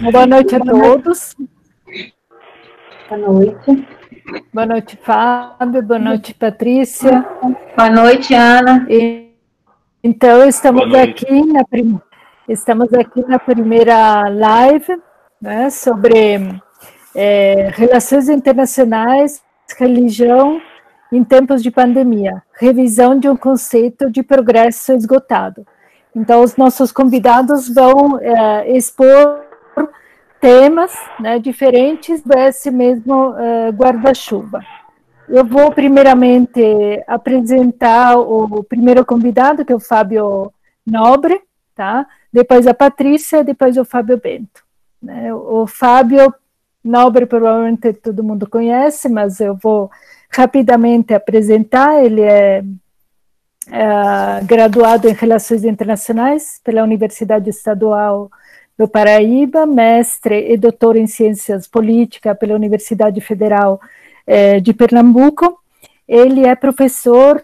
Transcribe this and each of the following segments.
Boa noite a todos. Boa noite. Boa noite, Fábio. Boa noite, Patrícia. Boa noite, Ana. Então, estamos aqui na primeira live, né, sobre relações internacionais, religião em tempos de pandemia, revisão de um conceito de progresso esgotado. Então, os nossos convidados vão expor temas, né, diferentes desse mesmo guarda-chuva. Eu vou primeiramente apresentar o primeiro convidado, que é o Fábio Nobre, tá? Depois a Patrícia, depois o Fábio Bento. Né? O Fábio Nobre provavelmente todo mundo conhece, mas eu vou rapidamente apresentar. Ele é graduado em Relações Internacionais pela Universidade Estadual do Paraíba, mestre e doutor em Ciências Políticas pela Universidade Federal de Pernambuco. Ele é professor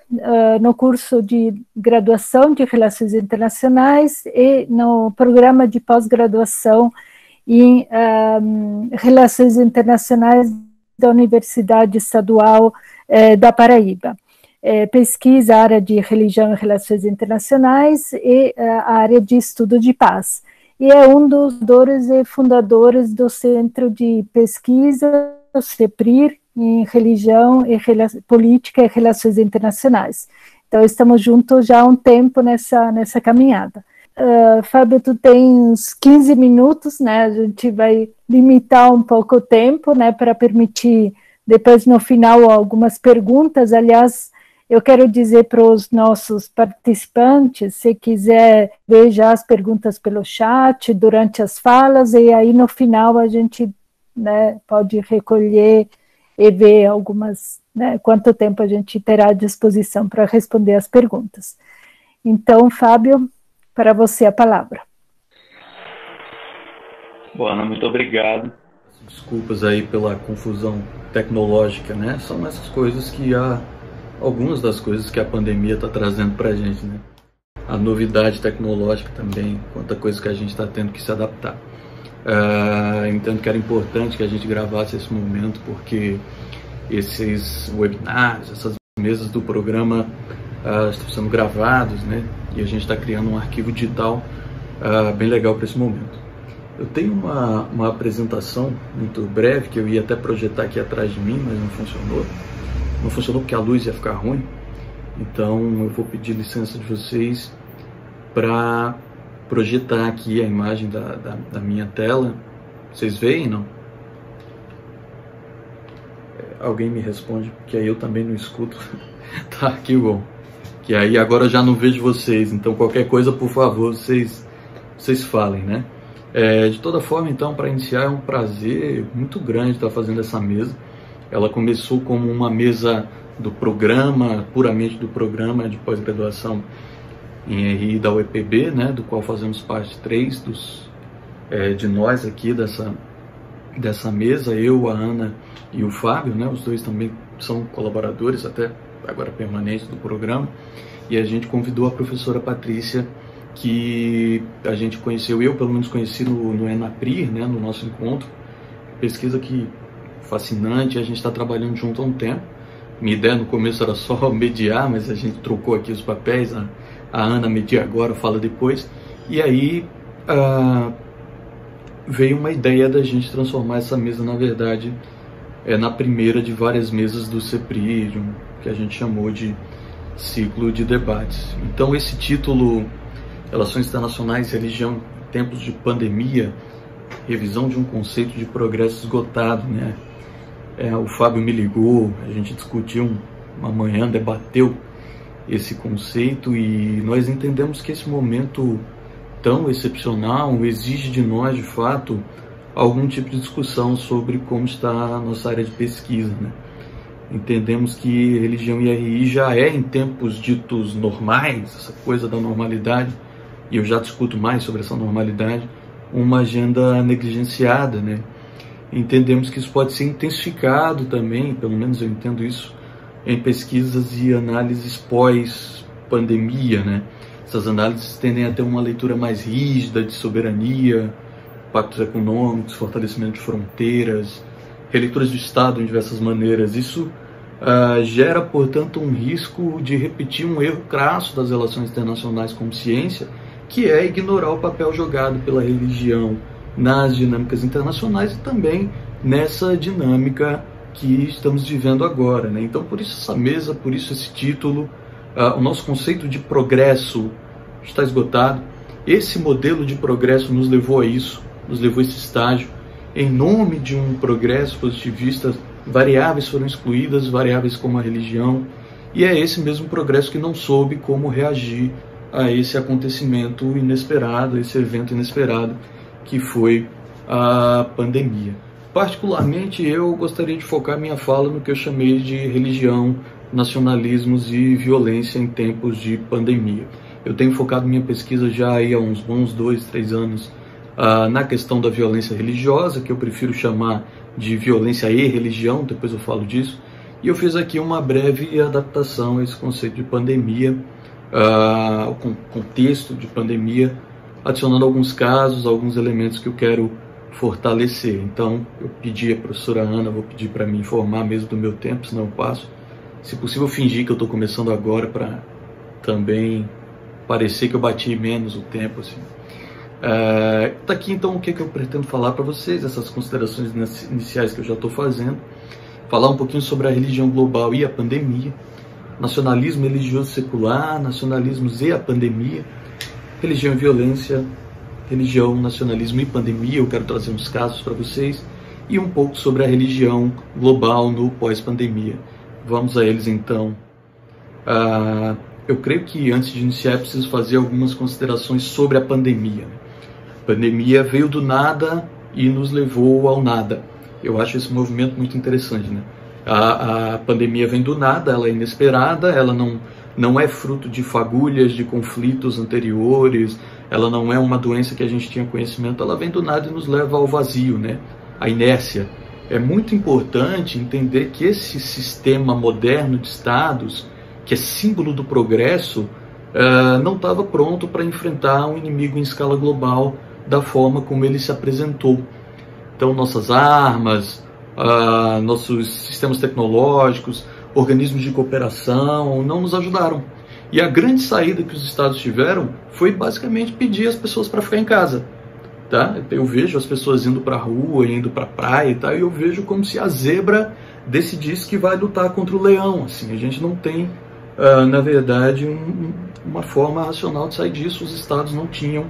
no curso de graduação de Relações Internacionais e no programa de pós-graduação em Relações Internacionais da Universidade Estadual da Paraíba. Pesquisa a área de religião e relações internacionais e a área de estudo de paz. E é um dos autores e fundadores do Centro de Pesquisa, o CEPRIR, em Religião e Política e Relações Internacionais. Então, estamos juntos já há um tempo nessa caminhada. Fábio, tu tens 15 minutos, né? A gente vai limitar um pouco o tempo, né, para permitir, depois, no final, algumas perguntas. Aliás, eu quero dizer para os nossos participantes, se quiser ver já as perguntas pelo chat, durante as falas, e aí no final a gente, né, pode recolher e ver algumas, né, quanto tempo a gente terá à disposição para responder as perguntas. Então, Fábio, para você a palavra. Bom, Ana, muito obrigado. Desculpas aí pela confusão tecnológica, né? São essas coisas que algumas das coisas que a pandemia está trazendo para a gente, né? A novidade tecnológica também, quanta coisa que a gente está tendo que se adaptar. Entendo que era importante que a gente gravasse esse momento, porque esses webinars, essas mesas do programa estão sendo gravados, né? E a gente está criando um arquivo digital bem legal para esse momento. Eu tenho uma apresentação muito breve, que eu ia até projetar aqui atrás de mim, mas não funcionou. Não funcionou porque a luz ia ficar ruim, então eu vou pedir licença de vocês para projetar aqui a imagem da minha tela. Vocês veem, não? Alguém me responde, porque aí eu também não escuto. Tá, que bom. Que aí agora eu já não vejo vocês, então qualquer coisa, por favor, vocês falem, né? De toda forma, então, para iniciar, é um prazer muito grande estar fazendo essa mesa. Ela começou como uma mesa do programa, puramente do programa de pós-graduação em RI da UEPB, né, do qual fazemos parte 3 de nós aqui dessa mesa, eu, a Ana e o Fábio, né, os dois também são colaboradores, até agora permanentes do programa, e a gente convidou a professora Patrícia, que a gente conheceu, eu pelo menos conheci no ENAPRIR, né, no nosso encontro, pesquisa que fascinante, a gente está trabalhando junto há um tempo. Minha ideia no começo era só mediar, mas a gente trocou aqui os papéis, a Ana media agora, fala depois, e aí veio uma ideia da gente transformar essa mesa, na verdade, na primeira de várias mesas do CEPRI, que a gente chamou de ciclo de debates. Então esse título, Relações Internacionais e Religião em Tempos de Pandemia, revisão de um conceito de progresso esgotado, né? O Fábio me ligou, a gente discutiu uma manhã, debateu esse conceito e nós entendemos que esse momento tão excepcional exige de nós, de fato, algum tipo de discussão sobre como está a nossa área de pesquisa, né? Entendemos que religião e RI já é, em tempos ditos normais, essa coisa da normalidade, e eu já discuto mais sobre essa normalidade, uma agenda negligenciada, né? Entendemos que isso pode ser intensificado também, pelo menos eu entendo isso, em pesquisas e análises pós-pandemia, né? Essas análises tendem a ter uma leitura mais rígida de soberania, pactos econômicos, fortalecimento de fronteiras, releituras do Estado em diversas maneiras. Isso gera, portanto, um risco de repetir um erro crasso das relações internacionais como ciência, que é ignorar o papel jogado pela religião nas dinâmicas internacionais e também nessa dinâmica que estamos vivendo agora, né? Então, por isso essa mesa, por isso esse título, o nosso conceito de progresso está esgotado. Esse modelo de progresso nos levou a isso, nos levou a esse estágio. Em nome de um progresso positivista, variáveis foram excluídas, variáveis como a religião, e é esse mesmo progresso que não soube como reagir a esse acontecimento inesperado, esse evento inesperado que foi a pandemia. Particularmente, eu gostaria de focar minha fala no que eu chamei de religião, nacionalismos e violência em tempos de pandemia. Eu tenho focado minha pesquisa já aí há uns bons 2, 3 anos na questão da violência religiosa, que eu prefiro chamar de violência e religião, depois eu falo disso, e eu fiz aqui uma breve adaptação a esse conceito de pandemia, ao contexto de pandemia, adicionando alguns casos, alguns elementos que eu quero fortalecer. Então, eu pedi à professora Ana, vou pedir para me informar mesmo do meu tempo, senão eu passo. Se possível, fingir que eu estou começando agora para também parecer que eu bati menos o tempo, assim. Tá aqui então o que eu pretendo falar para vocês, essas considerações iniciais que eu já estou fazendo, falar um pouquinho sobre a religião global e a pandemia, nacionalismo religioso secular, nacionalismos e a pandemia, religião e violência, religião, nacionalismo e pandemia. Eu quero trazer uns casos para vocês e um pouco sobre a religião global no pós-pandemia. Vamos a eles então. Eu creio que antes de iniciar é preciso fazer algumas considerações sobre a pandemia. A pandemia veio do nada e nos levou ao nada. Eu acho esse movimento muito interessante, né? A pandemia vem do nada, ela é inesperada, ela não é fruto de fagulhas, de conflitos anteriores, ela não é uma doença que a gente tinha conhecimento, ela vem do nada e nos leva ao vazio, né? A inércia. É muito importante entender que esse sistema moderno de estados, que é símbolo do progresso, não estava pronto para enfrentar um inimigo em escala global da forma como ele se apresentou. Então, nossas armas, nossos sistemas tecnológicos, organismos de cooperação não nos ajudaram. E a grande saída que os estados tiveram foi basicamente pedir às pessoas para ficar em casa. Tá? Eu vejo as pessoas indo para a rua, indo para a praia e tal, e eu vejo como se a zebra decidisse que vai lutar contra o leão. Assim, a gente não tem, na verdade, uma forma racional de sair disso. Os estados não tinham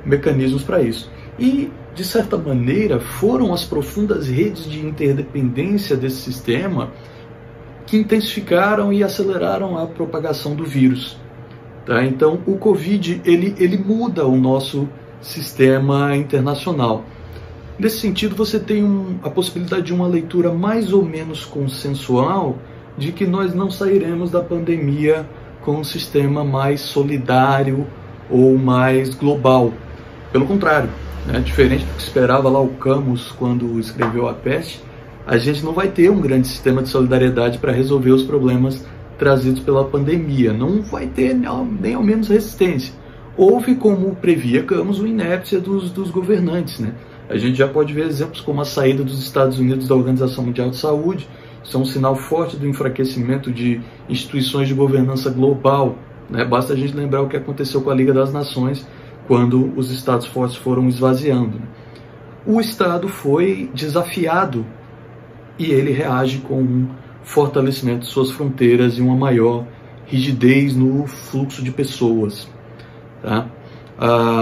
mecanismos para isso. E, de certa maneira, foram as profundas redes de interdependência desse sistema que intensificaram e aceleraram a propagação do vírus. Tá? Então, o Covid ele muda o nosso sistema internacional. Nesse sentido, você tem a possibilidade de uma leitura mais ou menos consensual de que nós não sairemos da pandemia com um sistema mais solidário ou mais global. Pelo contrário, né? Diferente do que esperava lá o Camus quando escreveu A Peste, a gente não vai ter um grande sistema de solidariedade para resolver os problemas trazidos pela pandemia. Não vai ter nem ao menos resistência. Houve, como previa Camus, uma inépcia dos governantes, né? A gente já pode ver exemplos como a saída dos Estados Unidos da Organização Mundial de Saúde. Isso é um sinal forte do enfraquecimento de instituições de governança global, né? Basta a gente lembrar o que aconteceu com a Liga das Nações, quando os estados fortes foram esvaziando. O Estado foi desafiado e ele reage com um fortalecimento de suas fronteiras e uma maior rigidez no fluxo de pessoas. Tá?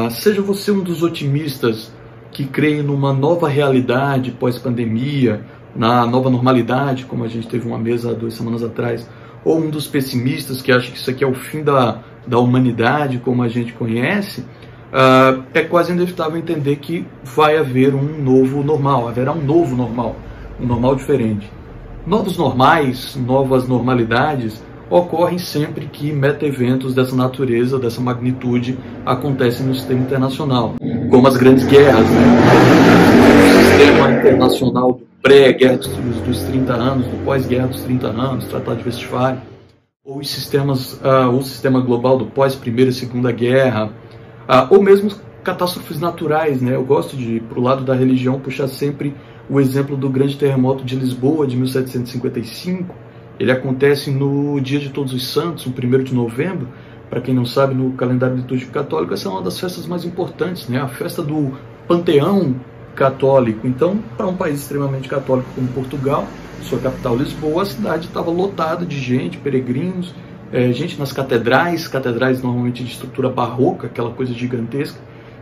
Seja você um dos otimistas que crê numa nova realidade pós-pandemia, na nova normalidade, como a gente teve uma mesa há 2 semanas atrás, ou um dos pessimistas que acha que isso aqui é o fim da humanidade como a gente conhece, é quase inevitável entender que vai haver um novo normal, haverá um novo normal, um normal diferente. Novos normais, novas normalidades ocorrem sempre que meta-eventos dessa natureza, dessa magnitude, acontecem no sistema internacional, como as grandes guerras, né? O sistema internacional do pré-guerra dos 30 anos, do pós-guerra dos 30 anos, Tratado de Westfália, ou os sistemas, o sistema global do pós-Primeira e Segunda Guerra, ou mesmo catástrofes naturais, né? Eu gosto de, pro lado da religião, puxar sempre o exemplo do grande terremoto de Lisboa, de 1755. Ele acontece no Dia de Todos os Santos, no 1º de novembro. Para quem não sabe, no calendário litúrgico católico, essa é uma das festas mais importantes, né? A festa do panteão católico. Então, para um país extremamente católico como Portugal, sua capital Lisboa, a cidade estava lotada de gente, peregrinos, gente nas catedrais normalmente de estrutura barroca, aquela coisa gigantesca,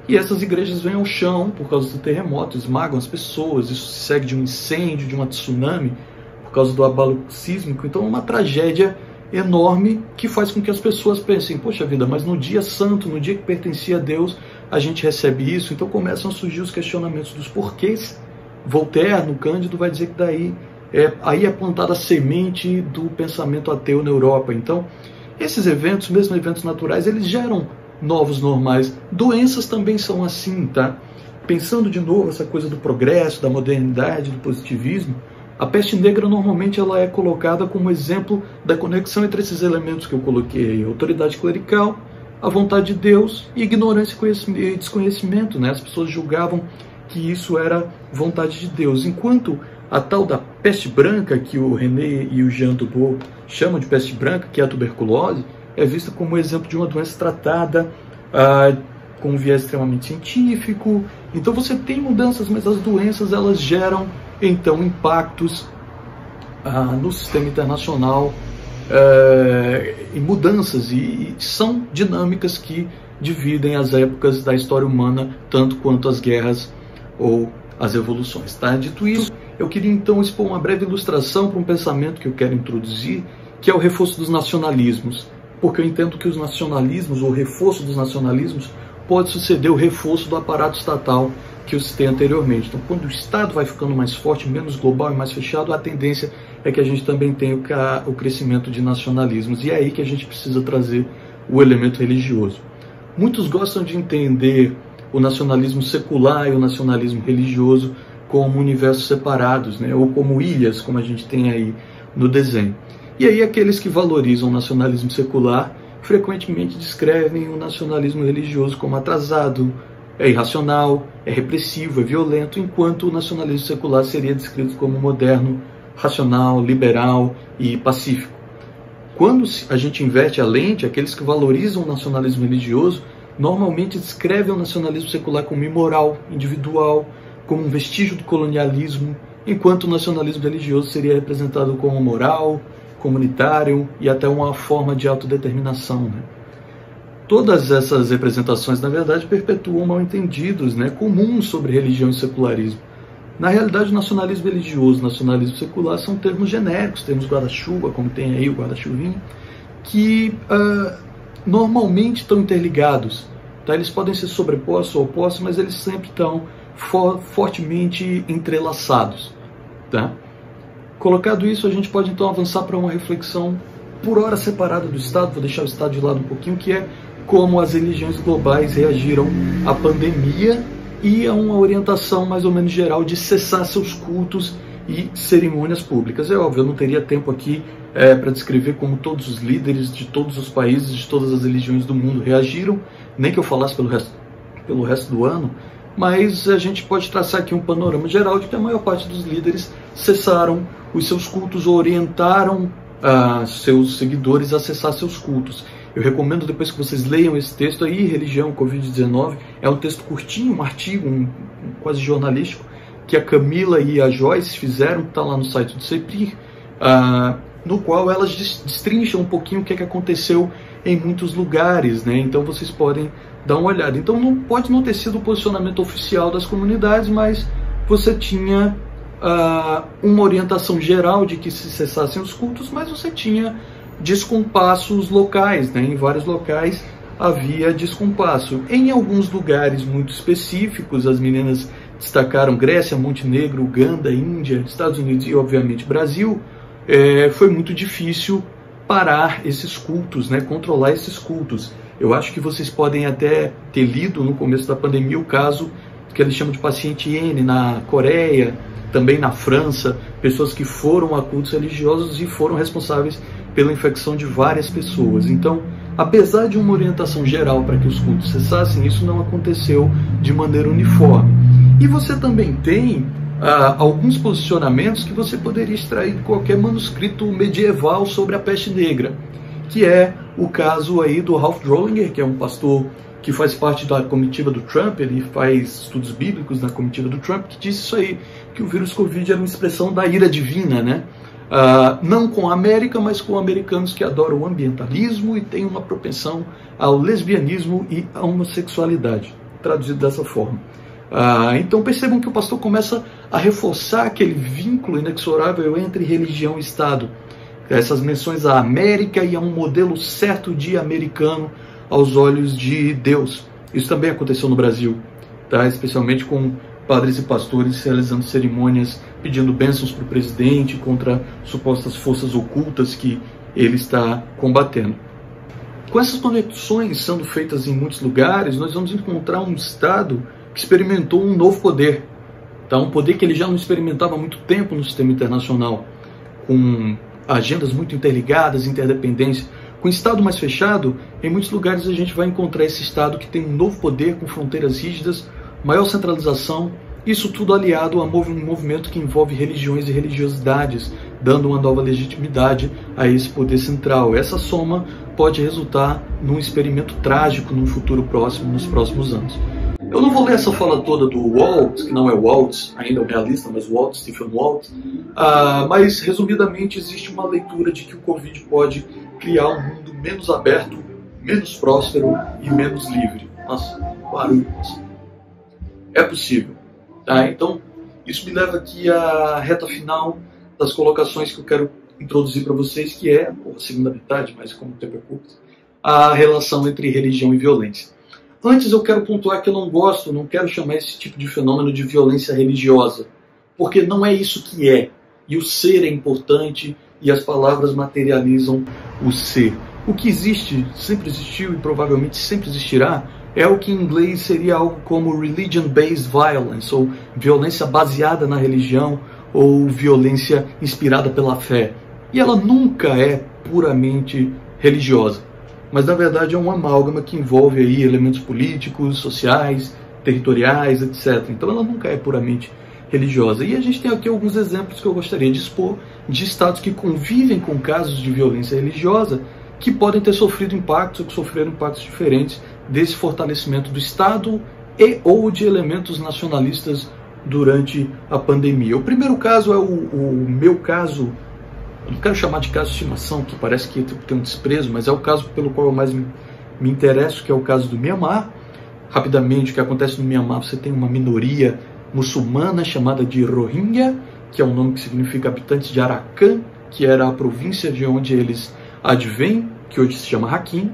e essas igrejas vêm ao chão por causa do terremoto, esmagam as pessoas, isso se segue de um incêndio, de uma tsunami, por causa do abalo sísmico. Então é uma tragédia enorme que faz com que as pessoas pensem, poxa vida, mas no dia santo, no dia que pertencia a Deus, a gente recebe isso. Então começam a surgir os questionamentos dos porquês. Voltaire, no Cândido, vai dizer que daí aí é plantada a semente do pensamento ateu na Europa. Então, esses eventos, mesmo eventos naturais, eles geram novos normais. Doenças também são assim, tá? Pensando de novo essa coisa do progresso, da modernidade, do positivismo, a peste negra normalmente ela é colocada como exemplo da conexão entre esses elementos que eu coloquei: autoridade clerical, a vontade de Deus e ignorância e desconhecimento, né? As pessoas julgavam que isso era vontade de Deus, enquanto a tal da peste branca, que o René e o Jean Dubois chamam de peste branca, que é a tuberculose, é vista como exemplo de uma doença tratada com um viés extremamente científico. Então você tem mudanças, mas as doenças elas geram então impactos no sistema internacional, e mudanças, e são dinâmicas que dividem as épocas da história humana tanto quanto as guerras ou as evoluções. Tá? Dito isso, eu queria então expor uma breve ilustração para um pensamento que eu quero introduzir, que é o reforço dos nacionalismos, porque eu entendo que os nacionalismos, ou o reforço dos nacionalismos, pode suceder o reforço do aparato estatal que eu citei anteriormente. Então, quando o Estado vai ficando mais forte, menos global e mais fechado, a tendência é que a gente também tenha o crescimento de nacionalismos, e é aí que a gente precisa trazer o elemento religioso. Muitos gostam de entender o nacionalismo secular e o nacionalismo religioso como universos separados, né? Ou como ilhas, como a gente tem aí no desenho. E aí aqueles que valorizam o nacionalismo secular frequentemente descrevem o nacionalismo religioso como atrasado, é irracional, é repressivo, é violento, enquanto o nacionalismo secular seria descrito como moderno, racional, liberal e pacífico. Quando a gente inverte a lente, aqueles que valorizam o nacionalismo religioso normalmente descrevem o nacionalismo secular como imoral, individual, como um vestígio do colonialismo, enquanto o nacionalismo religioso seria representado como moral, comunitário e até uma forma de autodeterminação, né? Todas essas representações, na verdade, perpetuam mal-entendidos, né, comuns sobre religião e secularismo. Na realidade, o nacionalismo religioso e o nacionalismo secular são termos genéricos, termos guarda-chuva, como tem aí o guarda-chuvinho, que normalmente estão interligados. Tá? Eles podem ser sobrepostos ou opostos, mas eles sempre estão fortemente entrelaçados. Tá? Colocado isso, a gente pode então avançar para uma reflexão por hora separada do Estado, vou deixar o Estado de lado um pouquinho, que é como as religiões globais reagiram à pandemia e a uma orientação mais ou menos geral de cessar seus cultos e cerimônias públicas. É óbvio, eu não teria tempo aqui para descrever como todos os líderes de todos os países, de todas as religiões do mundo reagiram, nem que eu falasse pelo resto do ano, mas a gente pode traçar aqui um panorama geral de que a maior parte dos líderes cessaram os seus cultos ou orientaram seus seguidores a cessar seus cultos. Eu recomendo depois que vocês leiam esse texto aí, Religião Covid-19, é um texto curtinho, um artigo, quase jornalístico, que a Camila e a Joyce fizeram, está lá no site do CEPRIR, no qual elas destrincham um pouquinho o que aconteceu em muitos lugares, né? Então vocês podem dar uma olhada. Então pode não ter sido o posicionamento oficial das comunidades, mas você tinha uma orientação geral de que se cessassem os cultos, mas você tinha descompassos locais, né? Em vários locais havia descompasso. Em alguns lugares muito específicos, as meninas destacaram Grécia, Montenegro, Uganda, Índia, Estados Unidos e, obviamente, Brasil. Foi muito difícil parar esses cultos, né, controlar esses cultos. Eu acho que vocês podem até ter lido no começo da pandemia o caso que eles chamam de paciente N na Coreia, também na França, pessoas que foram a cultos religiosos e foram responsáveis pela infecção de várias pessoas. Então, apesar de uma orientação geral para que os cultos cessassem, isso não aconteceu de maneira uniforme. E você também tem alguns posicionamentos que você poderia extrair de qualquer manuscrito medieval sobre a peste negra, que é o caso aí do Ralph Drollinger, que é um pastor que faz parte da comitiva do Trump, ele faz estudos bíblicos na comitiva do Trump, que disse isso aí, que o vírus Covid era uma expressão da ira divina, né? Não com a América, mas com americanos que adoram o ambientalismo e têm uma propensão ao lesbianismo e à homossexualidade, traduzido dessa forma. Então percebam que o pastor começa a reforçar aquele vínculo inexorável entre religião e Estado. Essas menções à América e a um modelo certo de americano aos olhos de Deus. Isso também aconteceu no Brasil, tá? Especialmente com padres e pastores realizando cerimônias pedindo bênçãos para o presidente contra supostas forças ocultas que ele está combatendo. Com essas conexões sendo feitas em muitos lugares, nós vamos encontrar um Estado que experimentou um novo poder, tá? Um poder que ele já não experimentava há muito tempo no sistema internacional, com agendas muito interligadas, interdependência. Com o Estado mais fechado, em muitos lugares a gente vai encontrar esse Estado que tem um novo poder, com fronteiras rígidas, maior centralização, isso tudo aliado a um movimento que envolve religiões e religiosidades, dando uma nova legitimidade a esse poder central. Essa soma pode resultar num experimento trágico num futuro próximo, nos próximos anos. Eu não vou ler essa fala toda do Walt, que não é Walt, ainda é um realista, mas Walt, Stephen Walt, mas resumidamente existe uma leitura de que o Covid pode criar um mundo menos aberto, menos próspero e menos livre. Nossa, barulho. É possível. Tá? Então, isso me leva aqui à reta final das colocações que eu quero introduzir para vocês, que é a segunda metade, mas como o tempo é curto, a relação entre religião e violência. Antes eu quero pontuar que eu não quero chamar esse tipo de fenômeno de violência religiosa, porque não é isso que é. E o ser é importante e as palavras materializam o ser. O que existe, sempre existiu e provavelmente sempre existirá, é o que em inglês seria algo como religion-based violence, ou violência baseada na religião, ou violência inspirada pela fé. E ela nunca é puramente religiosa, mas na verdade é um amálgama que envolve aí elementos políticos, sociais, territoriais, etc. Então ela nunca é puramente religiosa. E a gente tem aqui alguns exemplos que eu gostaria de expor de estados que convivem com casos de violência religiosa, que podem ter sofrido impactos ou que sofreram impactos diferentes desse fortalecimento do Estado e ou de elementos nacionalistas durante a pandemia. O primeiro caso é o meu caso, eu não quero chamar de caso de estimação, que parece que tem um desprezo, mas é o caso pelo qual eu mais me interesso, que é o caso do Mianmar. Rapidamente, o que acontece no Mianmar, você tem uma minoria muçulmana chamada de Rohingya, que é um nome que significa habitantes de Arakan, que era a província de onde eles advêm, que hoje se chama Rakhine.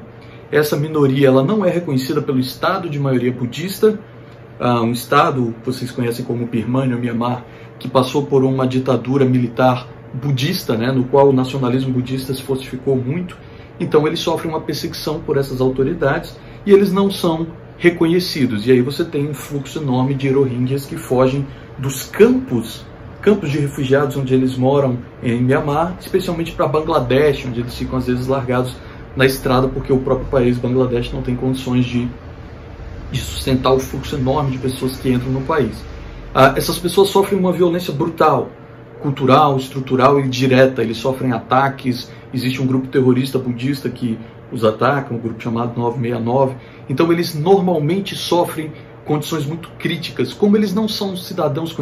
Essa minoria ela não é reconhecida pelo Estado de maioria budista, um Estado que vocês conhecem como Birmania ou Mianmar, que passou por uma ditadura militar budista, né, no qual o nacionalismo budista se fortificou muito. Então eles sofrem uma perseguição por essas autoridades e eles não são reconhecidos. E aí você tem um fluxo enorme de Rohingyas que fogem dos campos de refugiados onde eles moram em Mianmar, especialmente para Bangladesh, onde eles ficam às vezes largados na estrada porque o próprio país, Bangladesh, não tem condições de sustentar o fluxo enorme de pessoas que entram no país. Essas pessoas sofrem uma violência brutal, cultural, estrutural e direta. Eles sofrem ataques, existe um grupo terrorista budista que os ataca, um grupo chamado 969. Então eles normalmente sofrem condições muito críticas. Como eles não são cidadãos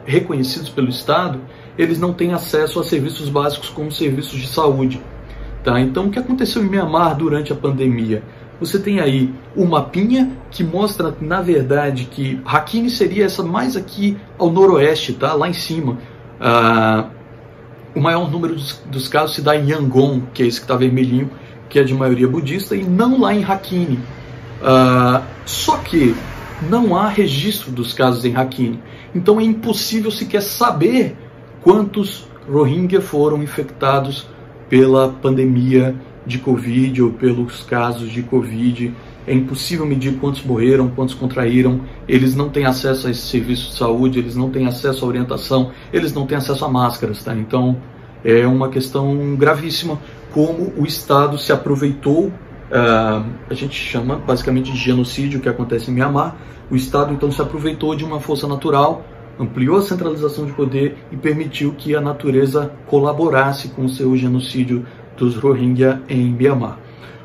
reconhecidos pelo Estado, eles não têm acesso a serviços básicos como serviços de saúde. Tá? Então, o que aconteceu em Mianmar durante a pandemia? Você tem aí o mapinha que mostra, na verdade, que Rakhine seria essa mais aqui ao noroeste, tá? Lá em cima. O maior número dos casos se dá em Yangon, que é esse que está vermelhinho, que é de maioria budista, e não lá em Rakhine. Só que não há registro dos casos em Rakhine. Então é impossível sequer saber quantos Rohingya foram infectados pela pandemia de Covid ou pelos casos de Covid. É impossível medir quantos morreram, quantos contraíram. Eles não têm acesso a esse serviço de saúde, eles não têm acesso à orientação, eles não têm acesso a máscaras, tá? Então é uma questão gravíssima como o Estado se aproveitou. A gente chama basicamente de genocídio que acontece em Myanmar. O Estado então se aproveitou de uma força natural, ampliou a centralização de poder e permitiu que a natureza colaborasse com o seu genocídio dos Rohingya em Myanmar.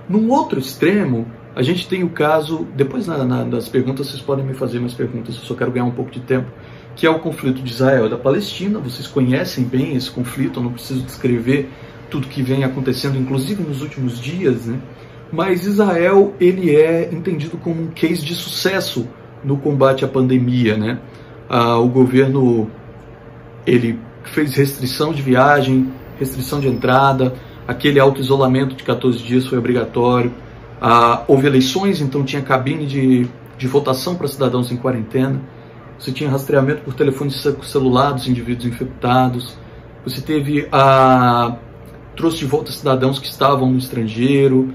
Num outro extremo, a gente tem o caso, depois das perguntas vocês podem me fazer mais perguntas, eu só quero ganhar um pouco de tempo, que é o conflito de Israel e da Palestina. Vocês conhecem bem esse conflito, eu não preciso descrever tudo que vem acontecendo, inclusive nos últimos dias, né? Mas Israel, ele é entendido como um case de sucesso no combate à pandemia, né? O governo, ele fez restrição de viagem, restrição de entrada, aquele auto-isolamento de 14 dias foi obrigatório. Houve eleições, então tinha cabine de votação para cidadãos em quarentena. Você tinha rastreamento por telefone celular dos indivíduos infectados. Você teve trouxe de volta cidadãos que estavam no estrangeiro,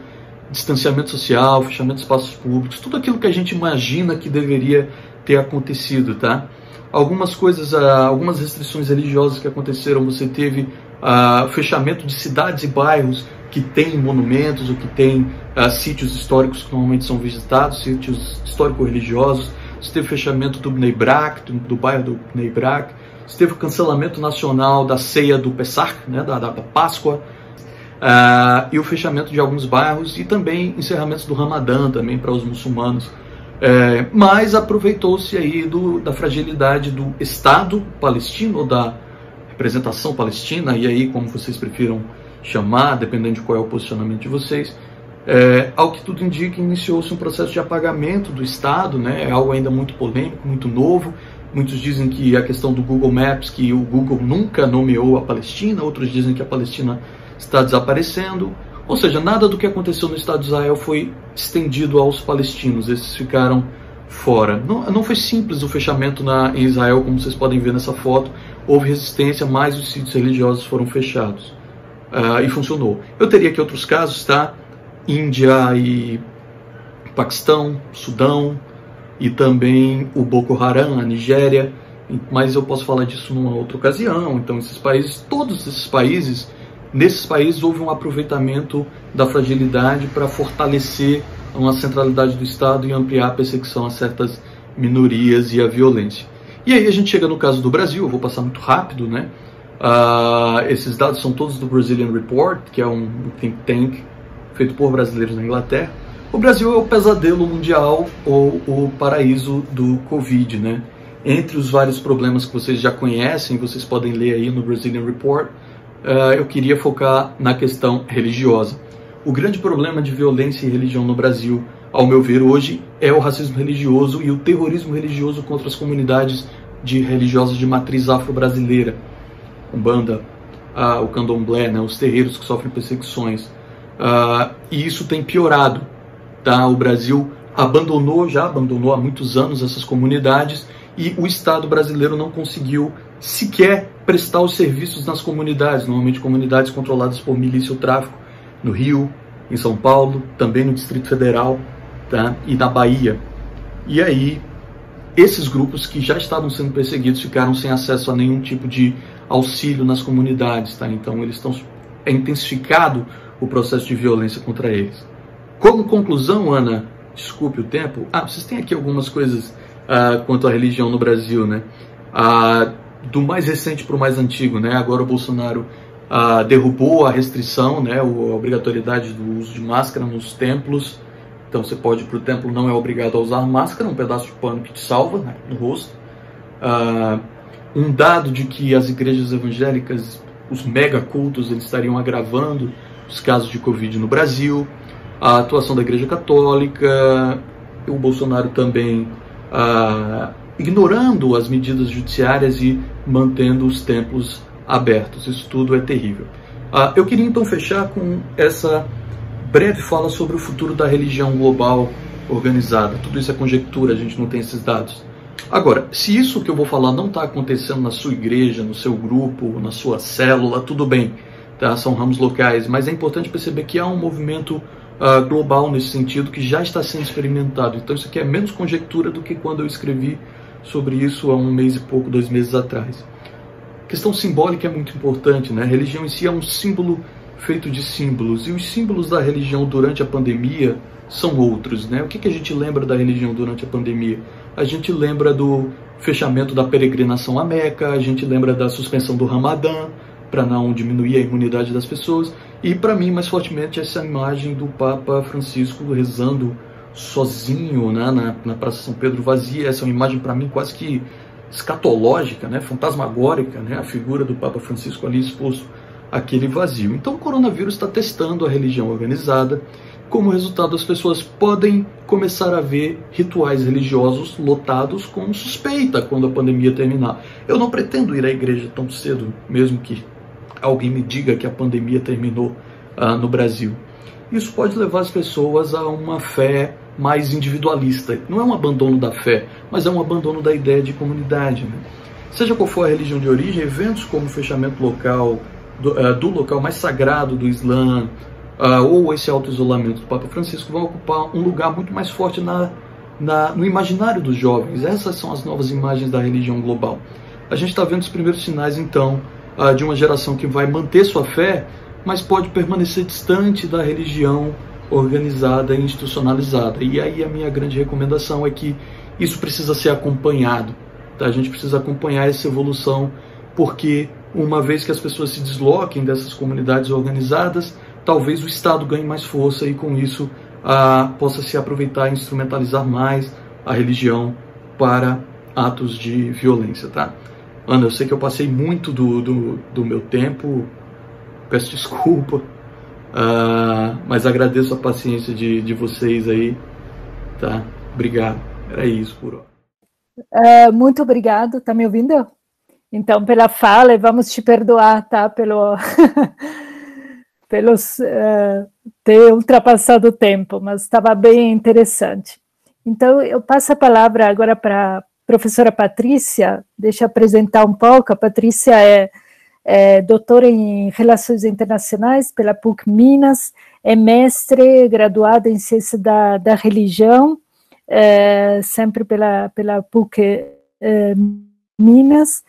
distanciamento social, fechamento de espaços públicos, tudo aquilo que a gente imagina que deveria ter acontecido, tá? Algumas coisas, algumas restrições religiosas que aconteceram, você teve fechamento de cidades e bairros que têm monumentos ou que têm sítios históricos que normalmente são visitados, sítios histórico-religiosos. Você teve fechamento do Bnei Brak, do bairro do Bnei Brak. Você teve o cancelamento nacional da ceia do Pesach, né, da Páscoa, e o fechamento de alguns bairros e também encerramentos do Ramadã também para os muçulmanos. Mas aproveitou-se aí da fragilidade do Estado palestino, ou da representação palestina, e aí como vocês prefiram chamar, dependendo de qual é o posicionamento de vocês. Ao que tudo indica, iniciou-se um processo de apagamento do Estado, né? É algo ainda muito polêmico, muito novo. Muitos dizem que a questão do Google Maps, que o Google nunca nomeou a Palestina, outros dizem que a Palestina está desaparecendo. Ou seja, nada do que aconteceu no Estado de Israel foi estendido aos palestinos, esses ficaram fora. Não foi simples o fechamento em Israel, como vocês podem ver nessa foto. Houve resistência, mas os sítios religiosos foram fechados. E funcionou. Eu teria aqui outros casos, tá? Índia e Paquistão, Sudão, e também o Boko Haram, a Nigéria, mas eu posso falar disso numa outra ocasião. Então esses países, todos esses países, nesses países houve um aproveitamento da fragilidade para fortalecer uma centralidade do Estado e ampliar a perseguição a certas minorias e a violência. E aí a gente chega no caso do Brasil, eu vou passar muito rápido, né? Esses dados são todos do Brazilian Report, que é um think tank feito por brasileiros na Inglaterra. O Brasil é o pesadelo mundial ou o paraíso do Covid, né? Entre os vários problemas que vocês já conhecem, vocês podem ler aí no Brazilian Report, eu queria focar na questão religiosa. O grande problema de violência e religião no Brasil, ao meu ver hoje, é o racismo religioso e o terrorismo religioso contra as comunidades religiosas de matriz afro-brasileira. Umbanda, o candomblé, né? Os terreiros que sofrem perseguições. E isso tem piorado. Tá? O Brasil já abandonou há muitos anos essas comunidades e o Estado brasileiro não conseguiu sequer prestar os serviços nas comunidades, normalmente comunidades controladas por milícia ou tráfico, no Rio, em São Paulo, também no Distrito Federal, tá? E na Bahia. E aí, esses grupos que já estavam sendo perseguidos ficaram sem acesso a nenhum tipo de auxílio nas comunidades. Tá? Então, é intensificado o processo de violência contra eles. Como conclusão, Ana, desculpe o tempo, vocês têm aqui algumas coisas quanto à religião no Brasil, né? Do mais recente para o mais antigo, né? Agora o Bolsonaro derrubou a restrição, né? A obrigatoriedade do uso de máscara nos templos. Então você pode ir para o templo, não é obrigado a usar máscara, um pedaço de pano que te salva, né? No rosto. Um dado de que as igrejas evangélicas, os megacultos, eles estariam agravando os casos de Covid no Brasil. A atuação da Igreja Católica, o Bolsonaro também ignorando as medidas judiciárias e mantendo os templos abertos. Isso tudo é terrível. Eu queria então fechar com essa breve fala sobre o futuro da religião global organizada. Tudo isso é conjectura, a gente não tem esses dados. Agora, se isso que eu vou falar não está acontecendo na sua igreja, no seu grupo, na sua célula, tudo bem, tá? São ramos locais, mas é importante perceber que há um movimento global nesse sentido que já está sendo experimentado. Então isso aqui é menos conjectura do que quando eu escrevi sobre isso há 1 mês e pouco, 2 meses atrás. A questão simbólica é muito importante, né? A religião em si é um símbolo feito de símbolos, e os símbolos da religião durante a pandemia são outros, né? O que a gente lembra da religião durante a pandemia? A gente lembra do fechamento da peregrinação à Meca, a gente lembra da suspensão do Ramadã, para não diminuir a imunidade das pessoas, e para mim, mais fortemente, essa imagem do Papa Francisco rezando sozinho, né, na Praça São Pedro vazia. Essa é uma imagem para mim quase que escatológica, né, fantasmagórica, né, a figura do Papa Francisco ali exposto àquele vazio. Então o coronavírus está testando a religião organizada. Como resultado, as pessoas podem começar a ver rituais religiosos lotados com suspeita quando a pandemia terminar. Eu não pretendo ir à igreja tão cedo, mesmo que alguém me diga que a pandemia terminou no Brasil. Isso pode levar as pessoas a uma fé mais individualista. Não é um abandono da fé, mas é um abandono da ideia de comunidade, né? Seja qual for a religião de origem, eventos como o fechamento local, do local mais sagrado do Islã, ou esse auto-isolamento do Papa Francisco vão ocupar um lugar muito mais forte no imaginário dos jovens. Essas são as novas imagens da religião global. A gente está vendo os primeiros sinais, então, de uma geração que vai manter sua fé, mas pode permanecer distante da religião organizada e institucionalizada. E aí a minha grande recomendação é que isso precisa ser acompanhado. Tá? A gente precisa acompanhar essa evolução, porque uma vez que as pessoas se desloquem dessas comunidades organizadas, talvez o Estado ganhe mais força e com isso possa se aproveitar e instrumentalizar mais a religião para atos de violência, tá? Ana, eu sei que eu passei muito do meu tempo, peço desculpa, mas agradeço a paciência de vocês aí, tá? Obrigado, era isso por hora. Muito obrigado, tá me ouvindo? Então, pela fala, vamos te perdoar, tá? Pelos ter ultrapassado o tempo, mas estava bem interessante. Então, eu passo a palavra agora para a professora Patrícia. Deixa eu apresentar um pouco. A Patrícia é doutora em Relações Internacionais pela PUC Minas, é mestre, graduada em Ciência da Religião, sempre pela PUC Minas,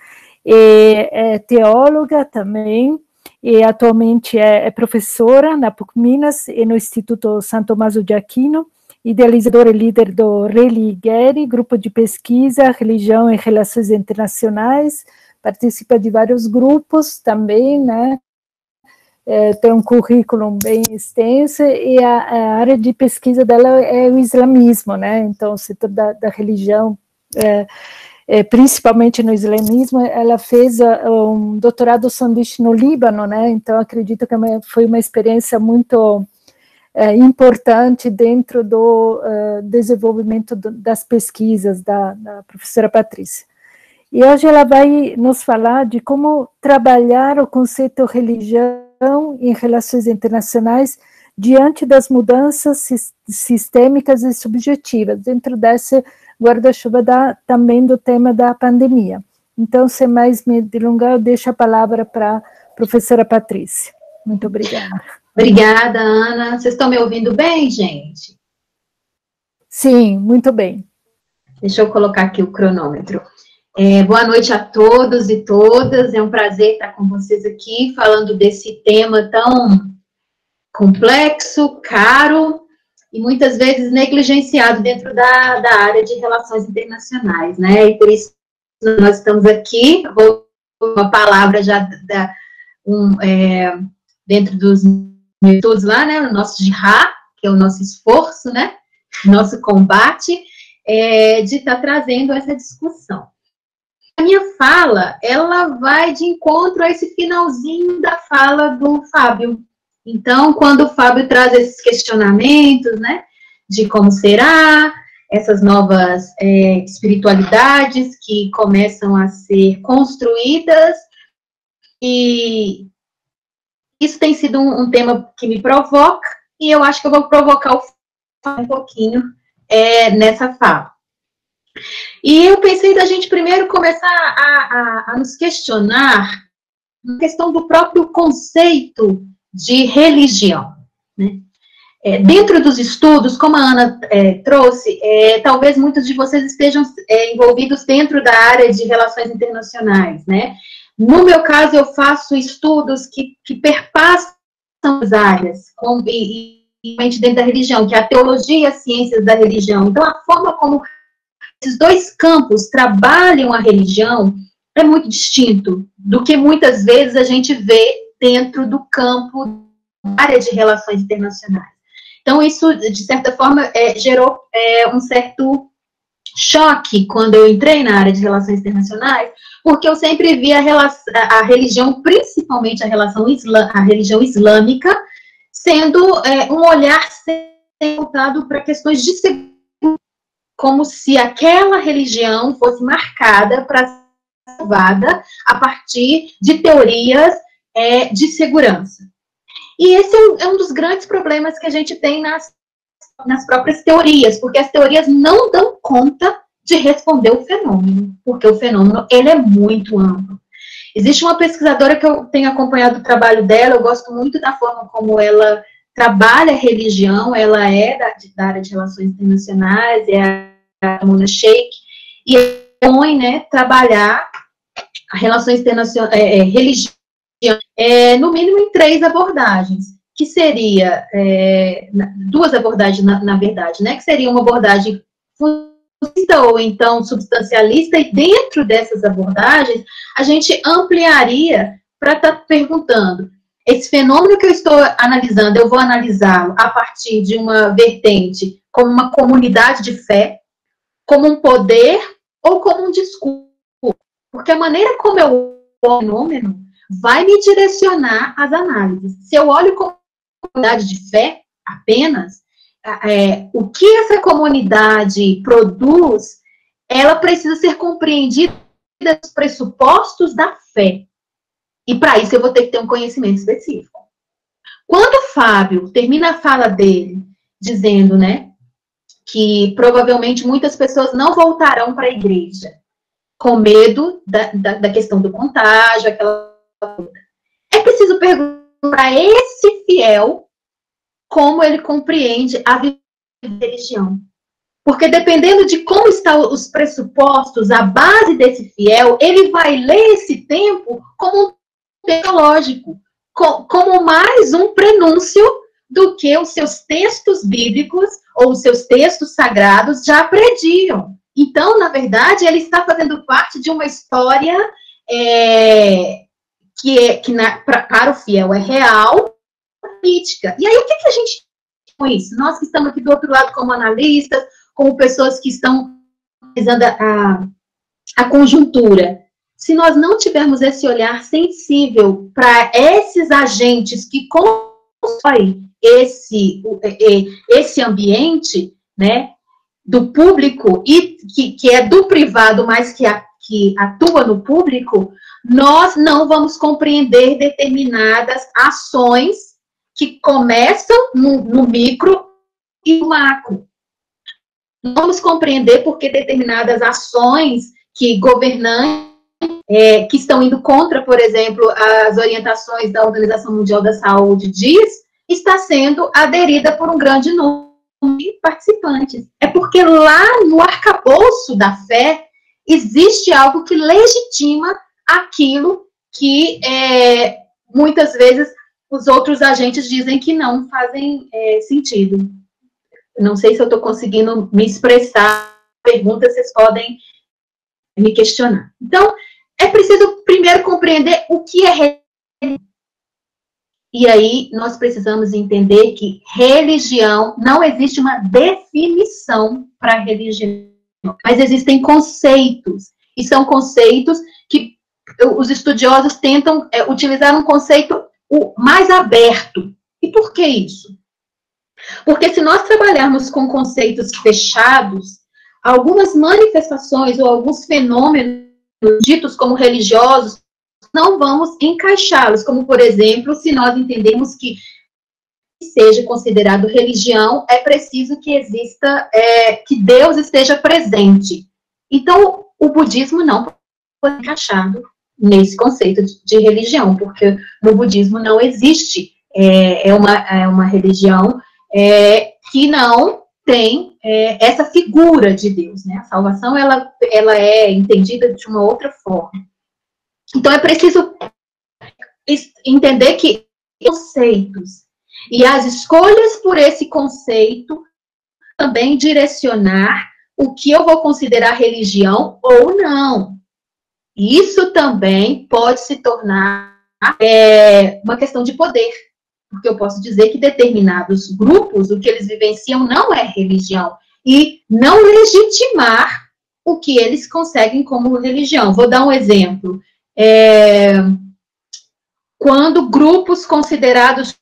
e é teóloga também, e atualmente é professora na PUC Minas e no Instituto São Tomás de Aquino, idealizadora e líder do Religere, grupo de pesquisa, religião e relações internacionais, participa de vários grupos também, né? Tem um currículo bem extenso, e a área de pesquisa dela é o islamismo, né? Então, o setor da religião, principalmente no islamismo. Ela fez um doutorado sanduíche no Líbano, né? Então acredito que foi uma experiência muito importante dentro do desenvolvimento das pesquisas da professora Patrícia. E hoje ela vai nos falar de como trabalhar o conceito religião em relações internacionais diante das mudanças sistêmicas e subjetivas, dentro desse guarda-chuva também do tema da pandemia. Então, sem mais me delongar, eu deixo a palavra para a professora Patrícia. Muito obrigada. Obrigada, Ana. Vocês estão me ouvindo bem, gente? Sim, muito bem. Deixa eu colocar aqui o cronômetro. Boa noite a todos e todas. É um prazer estar com vocês aqui, falando desse tema tão complexo, caro, e muitas vezes negligenciado dentro da área de relações internacionais, né? E por isso nós estamos aqui. Vou uma palavra já dentro dos estudos lá, né? O nosso jihad, que é o nosso esforço, né? Nosso combate, de estar trazendo essa discussão. A minha fala, ela vai de encontro a esse finalzinho da fala do Fábio. Então, quando o Fábio traz esses questionamentos, né, de como será, essas novas espiritualidades que começam a ser construídas, e isso tem sido um tema que me provoca, e eu acho que eu vou provocar um pouquinho nessa fala. E eu pensei da gente primeiro começar a nos questionar a questão do próprio conceito de religião, né? Dentro dos estudos, como a Ana trouxe, talvez muitos de vocês estejam envolvidos dentro da área de relações internacionais, né? No meu caso, eu faço estudos que perpassam as áreas, e dentro da religião, que é a teologia e as ciências da religião. Então, a forma como esses dois campos trabalham a religião é muito distinto do que muitas vezes a gente vê dentro do campo da área de relações internacionais. Então, isso, de certa forma, gerou um certo choque quando eu entrei na área de relações internacionais, porque eu sempre vi a religião, principalmente a religião islâmica, sendo um olhar voltado para questões de segurança, como se aquela religião fosse marcada para ser salvada a partir de teorias de segurança. E esse é um dos grandes problemas que a gente tem nas próprias teorias, porque as teorias não dão conta de responder o fenômeno, porque o fenômeno ele é muito amplo. Existe uma pesquisadora que eu tenho acompanhado o trabalho dela, eu gosto muito da forma como ela trabalha a religião, ela é da área de relações internacionais, é a Mona Sheikh, e ela propõe, né, trabalhar a relações internacionais, religião, no mínimo em 3 abordagens, que seria, 2 abordagens, na verdade, né, que seria uma abordagem funcionalista ou então substancialista, e dentro dessas abordagens, a gente ampliaria para estar perguntando, esse fenômeno que eu estou analisando, eu vou analisá-lo a partir de uma vertente como uma comunidade de fé, como um poder ou como um discurso, porque a maneira como eu olho o fenômeno vai me direcionar às análises. Se eu olho como comunidade de fé apenas, o que essa comunidade produz, ela precisa ser compreendida dos pressupostos da fé. E para isso eu vou ter que ter um conhecimento específico. Quando o Fábio termina a fala dele dizendo, né, que provavelmente muitas pessoas não voltarão para a igreja com medo da questão do contágio, é preciso perguntar para esse fiel como ele compreende a religião. Porque dependendo de como estão os pressupostos, a base desse fiel, ele vai ler esse tempo como um teológico, como mais um prenúncio do que os seus textos bíblicos ou os seus textos sagrados já prediam. Então, na verdade, ele está fazendo parte de uma história para o fiel é real, política. E aí, o que a gente tem com isso? Nós que estamos aqui do outro lado como analistas, como pessoas que estão analisando a conjuntura. Se nós não tivermos esse olhar sensível para esses agentes que constroem esse ambiente, né, do público e que é do privado, mas que atua no público, nós não vamos compreender determinadas ações que começam no micro e no macro. Não vamos compreender porque determinadas ações que governantes que estão indo contra, por exemplo, as orientações da Organização Mundial da Saúde está sendo aderida por um grande número de participantes. É porque lá no arcabouço da fé existe algo que legitima aquilo que muitas vezes os outros agentes dizem que não fazem sentido. Não sei se eu estou conseguindo me expressar. Perguntas, vocês podem me questionar. Então, é preciso primeiro compreender o que é religião. E aí, nós precisamos entender que religião, não existe uma definição para religião, mas existem conceitos. E são conceitos que os estudiosos tentam utilizar um conceito mais aberto. E por que isso? Porque se nós trabalharmos com conceitos fechados, algumas manifestações ou alguns fenômenos ditos como religiosos, não vamos encaixá-los, como, por exemplo, se nós entendemos que seja considerado religião, é preciso que exista, que Deus esteja presente. Então, o budismo não pode ser encaixado nesse conceito de religião, porque no budismo não existe uma religião que não tem essa figura de Deus, né? A salvação, ela é entendida de uma outra forma. Então, é preciso entender que conceitos e as escolhas por esse conceito também direcionar o que eu vou considerar religião ou não. Isso também pode se tornar uma questão de poder, porque eu posso dizer que determinados grupos, o que eles vivenciam não é religião, e não legitimar o que eles conseguem como religião. Vou dar um exemplo. Quando grupos considerados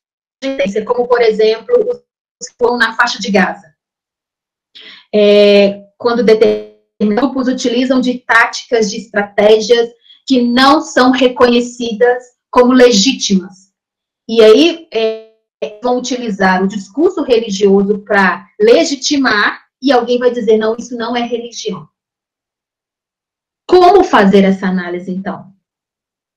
de resistência, como, por exemplo, os que estão na faixa de Gaza, quando determinados grupos utilizam de táticas, de estratégias que não são reconhecidas como legítimas. E aí vão utilizar o discurso religioso para legitimar, e alguém vai dizer, não, isso não é religião. Como fazer essa análise, então?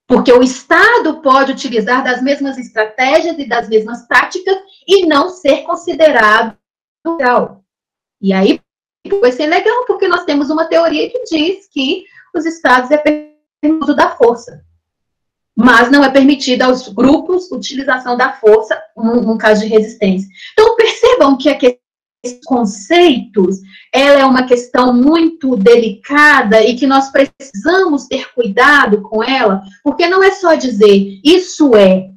Porque o Estado pode utilizar das mesmas estratégias e das mesmas táticas e não ser considerado legal. E aí vai ser legal, porque nós temos uma teoria que diz que os Estados é permitido uso da força. Mas não é permitida aos grupos a utilização da força num caso de resistência. Então, percebam que esses conceitos, ela é uma questão muito delicada e que nós precisamos ter cuidado com ela, porque não é só dizer isso é.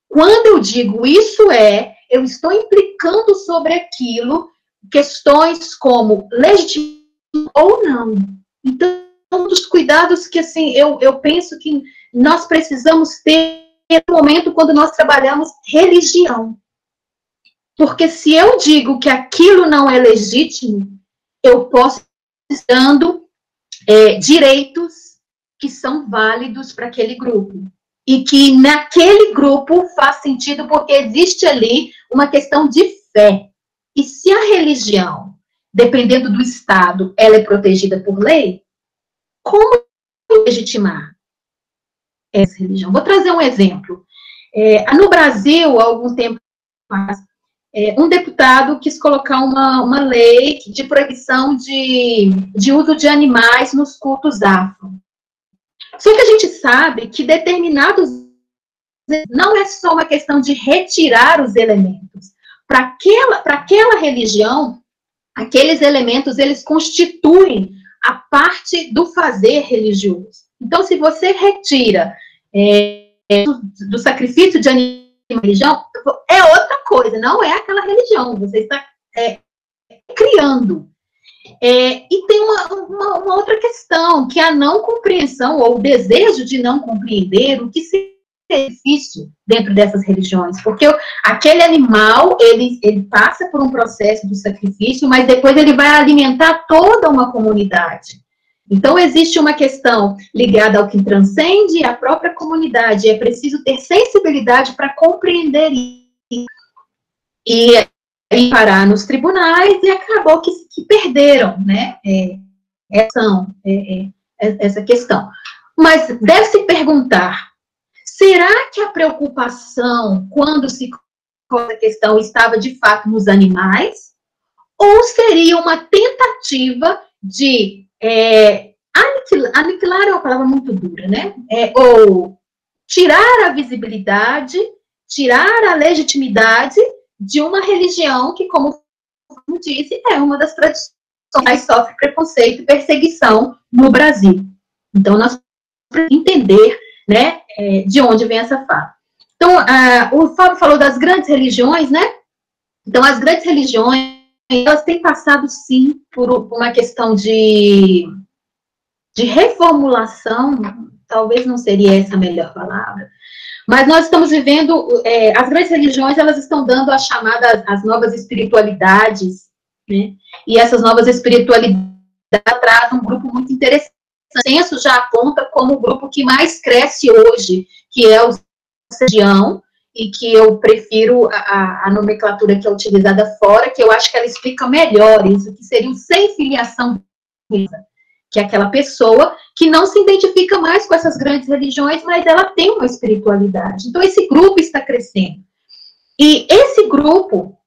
Quando eu digo isso é, eu estou implicando sobre aquilo questões como legítimo ou não. Então, um dos cuidados que, assim, eu penso que nós precisamos ter no momento quando nós trabalhamos religião. Porque se eu digo que aquilo não é legítimo, eu posso estar dando direitos que são válidos para aquele grupo. E que naquele grupo faz sentido porque existe ali uma questão de fé. E se a religião, dependendo do Estado, ela é protegida por lei, como legitimar essa religião? Vou trazer um exemplo. No Brasil, há algum tempo atrás, um deputado quis colocar uma lei de proibição de uso de animais nos cultos afro. Só que a gente sabe que determinados... Não é só uma questão de retirar os elementos. Para aquela religião, aqueles elementos, eles constituem a parte do fazer religioso. Então, se você retira do sacrifício de animais da religião, é outra coisa, não é aquela religião, você está criando. E tem uma outra questão, que é a não compreensão, ou o desejo de não compreender o que é difícil dentro dessas religiões, porque aquele animal, ele passa por um processo de sacrifício, mas depois ele vai alimentar toda uma comunidade. Então, existe uma questão ligada ao que transcende a própria comunidade, é preciso ter sensibilidade para compreender isso. E parar nos tribunais, e acabou que perderam, né, essa questão. Mas deve-se perguntar, será que a preocupação, quando se colocou a questão, estava de fato nos animais? Ou seria uma tentativa de aniquilar é uma palavra muito dura, né? Ou tirar a visibilidade, tirar a legitimidade de uma religião que, como disse, é uma das tradições que mais sofre preconceito e perseguição no Brasil. Então, nós precisamos entender, né, de onde vem essa fala. Então, o Fábio falou das grandes religiões, né? Então, as grandes religiões, elas têm passado, sim, por uma questão de reformulação, talvez não seria essa a melhor palavra, mas nós estamos vivendo, as grandes religiões, elas estão dando a chamada, as novas espiritualidades, né? E essas novas espiritualidades trazem um grupo muito interessante. O censo já aponta como o grupo que mais cresce hoje, que é o religião, e que eu prefiro a nomenclatura que é utilizada fora, que eu acho que ela explica melhor isso, que seria o sem filiação, que é aquela pessoa que não se identifica mais com essas grandes religiões, mas ela tem uma espiritualidade. Então, esse grupo está crescendo. E esse grupo,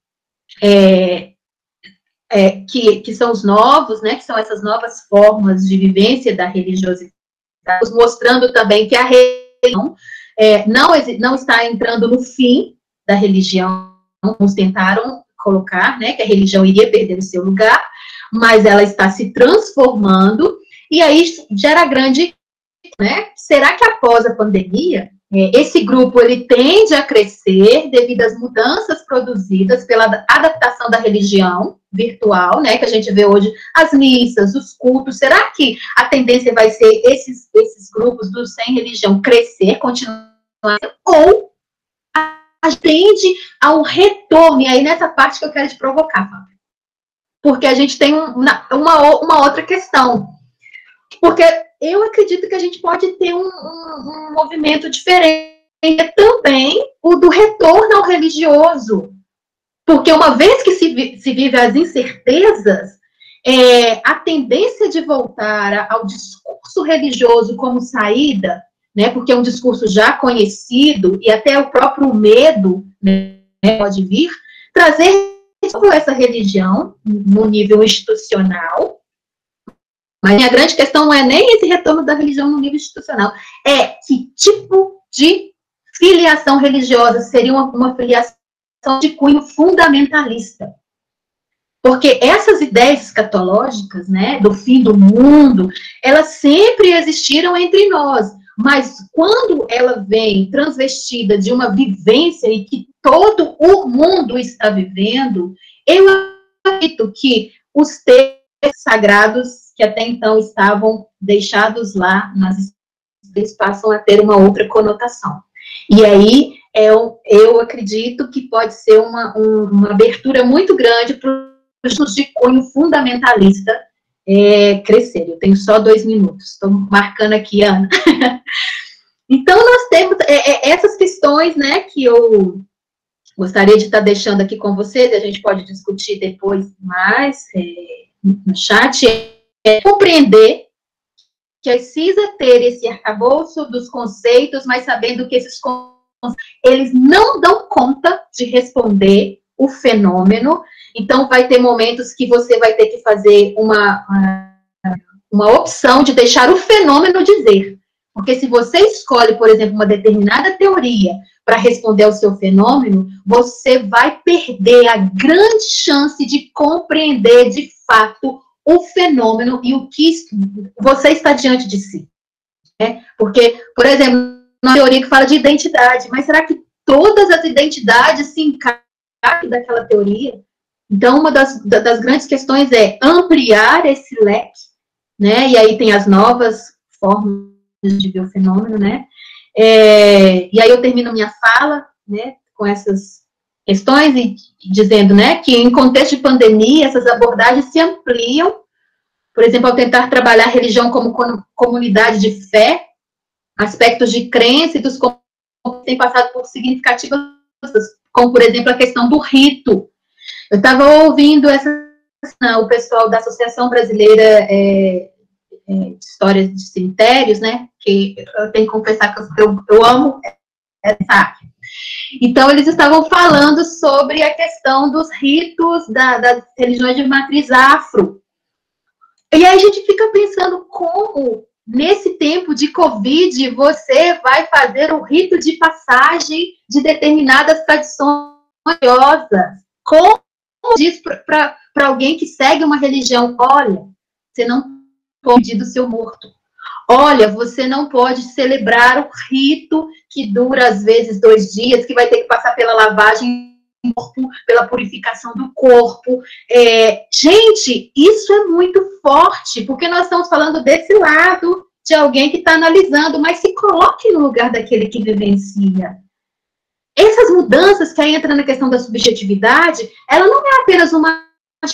que são os novos, né, que são essas novas formas de vivência da religiosidade, mostrando também que a religião não está entrando no fim da religião. Uns tentaram colocar, né, que a religião iria perder o seu lugar, mas ela está se transformando, e aí gera grande, né, será que após a pandemia, esse grupo ele tende a crescer devido às mudanças produzidas pela adaptação da religião virtual, né, que a gente vê hoje, as missas, os cultos, será que a tendência vai ser esses grupos dos sem religião crescer, continuar, ou tende a um retorno, e aí nessa parte que eu quero te provocar, Fábio, porque a gente tem uma outra questão, porque eu acredito que a gente pode ter um movimento diferente também, o do retorno ao religioso, porque uma vez que se vive as incertezas, a tendência de voltar ao discurso religioso como saída, né, porque é um discurso já conhecido, e até o próprio medo, né, pode vir, trazer essa religião no nível institucional. Mas a minha grande questão não é nem esse retorno da religião no nível institucional, é que tipo de filiação religiosa seria uma filiação de cunho fundamentalista. Porque essas ideias escatológicas, né, do fim do mundo, elas sempre existiram entre nós, mas quando ela vem transvestida de uma vivência e que todo o mundo está vivendo, eu acredito que os textos sagrados que até então estavam deixados lá nas escrituras passam a ter uma outra conotação. E aí eu acredito que pode ser uma abertura muito grande para os de cunho fundamentalista crescer. Eu tenho só 2 minutos, estou marcando aqui, Ana. Então, nós temos essas questões, né, que eu gostaria de estar deixando aqui com vocês, e a gente pode discutir depois mais no chat, compreender que precisa ter esse arcabouço dos conceitos, mas sabendo que esses conceitos, eles não dão conta de responder o fenômeno. Então, vai ter momentos que você vai ter que fazer uma opção de deixar o fenômeno dizer. Porque se você escolhe, por exemplo, uma determinada teoria para responder ao seu fenômeno, você vai perder a grande chance de compreender, de fato, o fenômeno e o que você está diante de si. Né? Porque, por exemplo, uma teoria que fala de identidade, mas será que todas as identidades se encaixam daquela teoria? Então, uma das grandes questões é ampliar esse leque, né? E aí tem as novas formas de ver o fenômeno, né? E aí eu termino minha fala, né, com essas questões e dizendo, né, que em contexto de pandemia, essas abordagens se ampliam, por exemplo, ao tentar trabalhar a religião como comunidade de fé, aspectos de crença e dos que têm passado por significativas, como, por exemplo, a questão do rito. Eu estava ouvindo o pessoal da Associação Brasileira de História de Cemitérios, né, que eu tenho que confessar que eu amo essa área. Então, eles estavam falando sobre a questão dos ritos das religiões de matriz afro. E aí a gente fica pensando como, nesse tempo de Covid, você vai fazer o rito de passagem de determinadas tradições religiosas. Como diz para alguém que segue uma religião, olha, você não pode pedir do seu morto. Olha, você não pode celebrar o rito que dura, às vezes, 2 dias, que vai ter que passar pela lavagem do corpo, pela purificação do corpo. Gente, isso é muito forte, porque nós estamos falando desse lado de alguém que está analisando, mas se coloque no lugar daquele que vivencia. Essas mudanças que aí entra na questão da subjetividade, ela não é apenas uma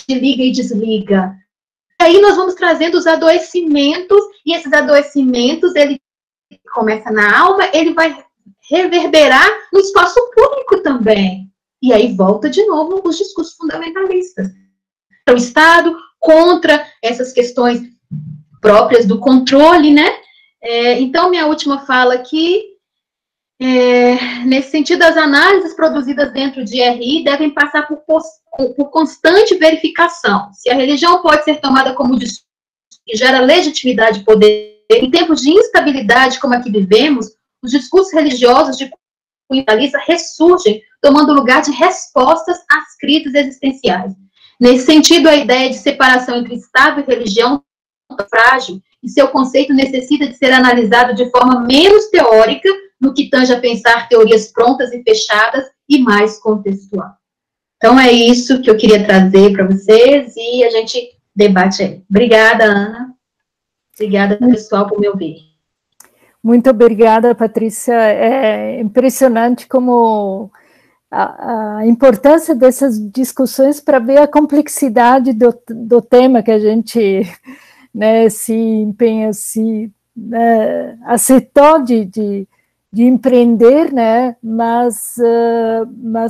de liga e desliga. Aí nós vamos trazendo os adoecimentos, e esses adoecimentos, ele começa na alma, ele vai reverberar no espaço também. E aí volta de novo os discursos fundamentalistas. O Estado contra essas questões próprias do controle, né? Então, minha última fala aqui, nesse sentido, as análises produzidas dentro de RI devem passar por constante verificação. Se a religião pode ser tomada como discurso que gera legitimidade e poder, em tempos de instabilidade como a que vivemos, os discursos religiosos de cunho fundamentalista ressurgem, tomando lugar de respostas às crises existenciais. Nesse sentido, a ideia de separação entre Estado e religião é frágil, e seu conceito necessita de ser analisado de forma menos teórica, no que tange a pensar teorias prontas e fechadas, e mais contextual. Então, é isso que eu queria trazer para vocês, e a gente debate aí. Obrigada, Ana. Obrigada, pessoal, por me ouvir. Muito obrigada, Patrícia. É impressionante como a importância dessas discussões para ver a complexidade do tema que a gente, né, se empenha, aceitou de empreender, né, mas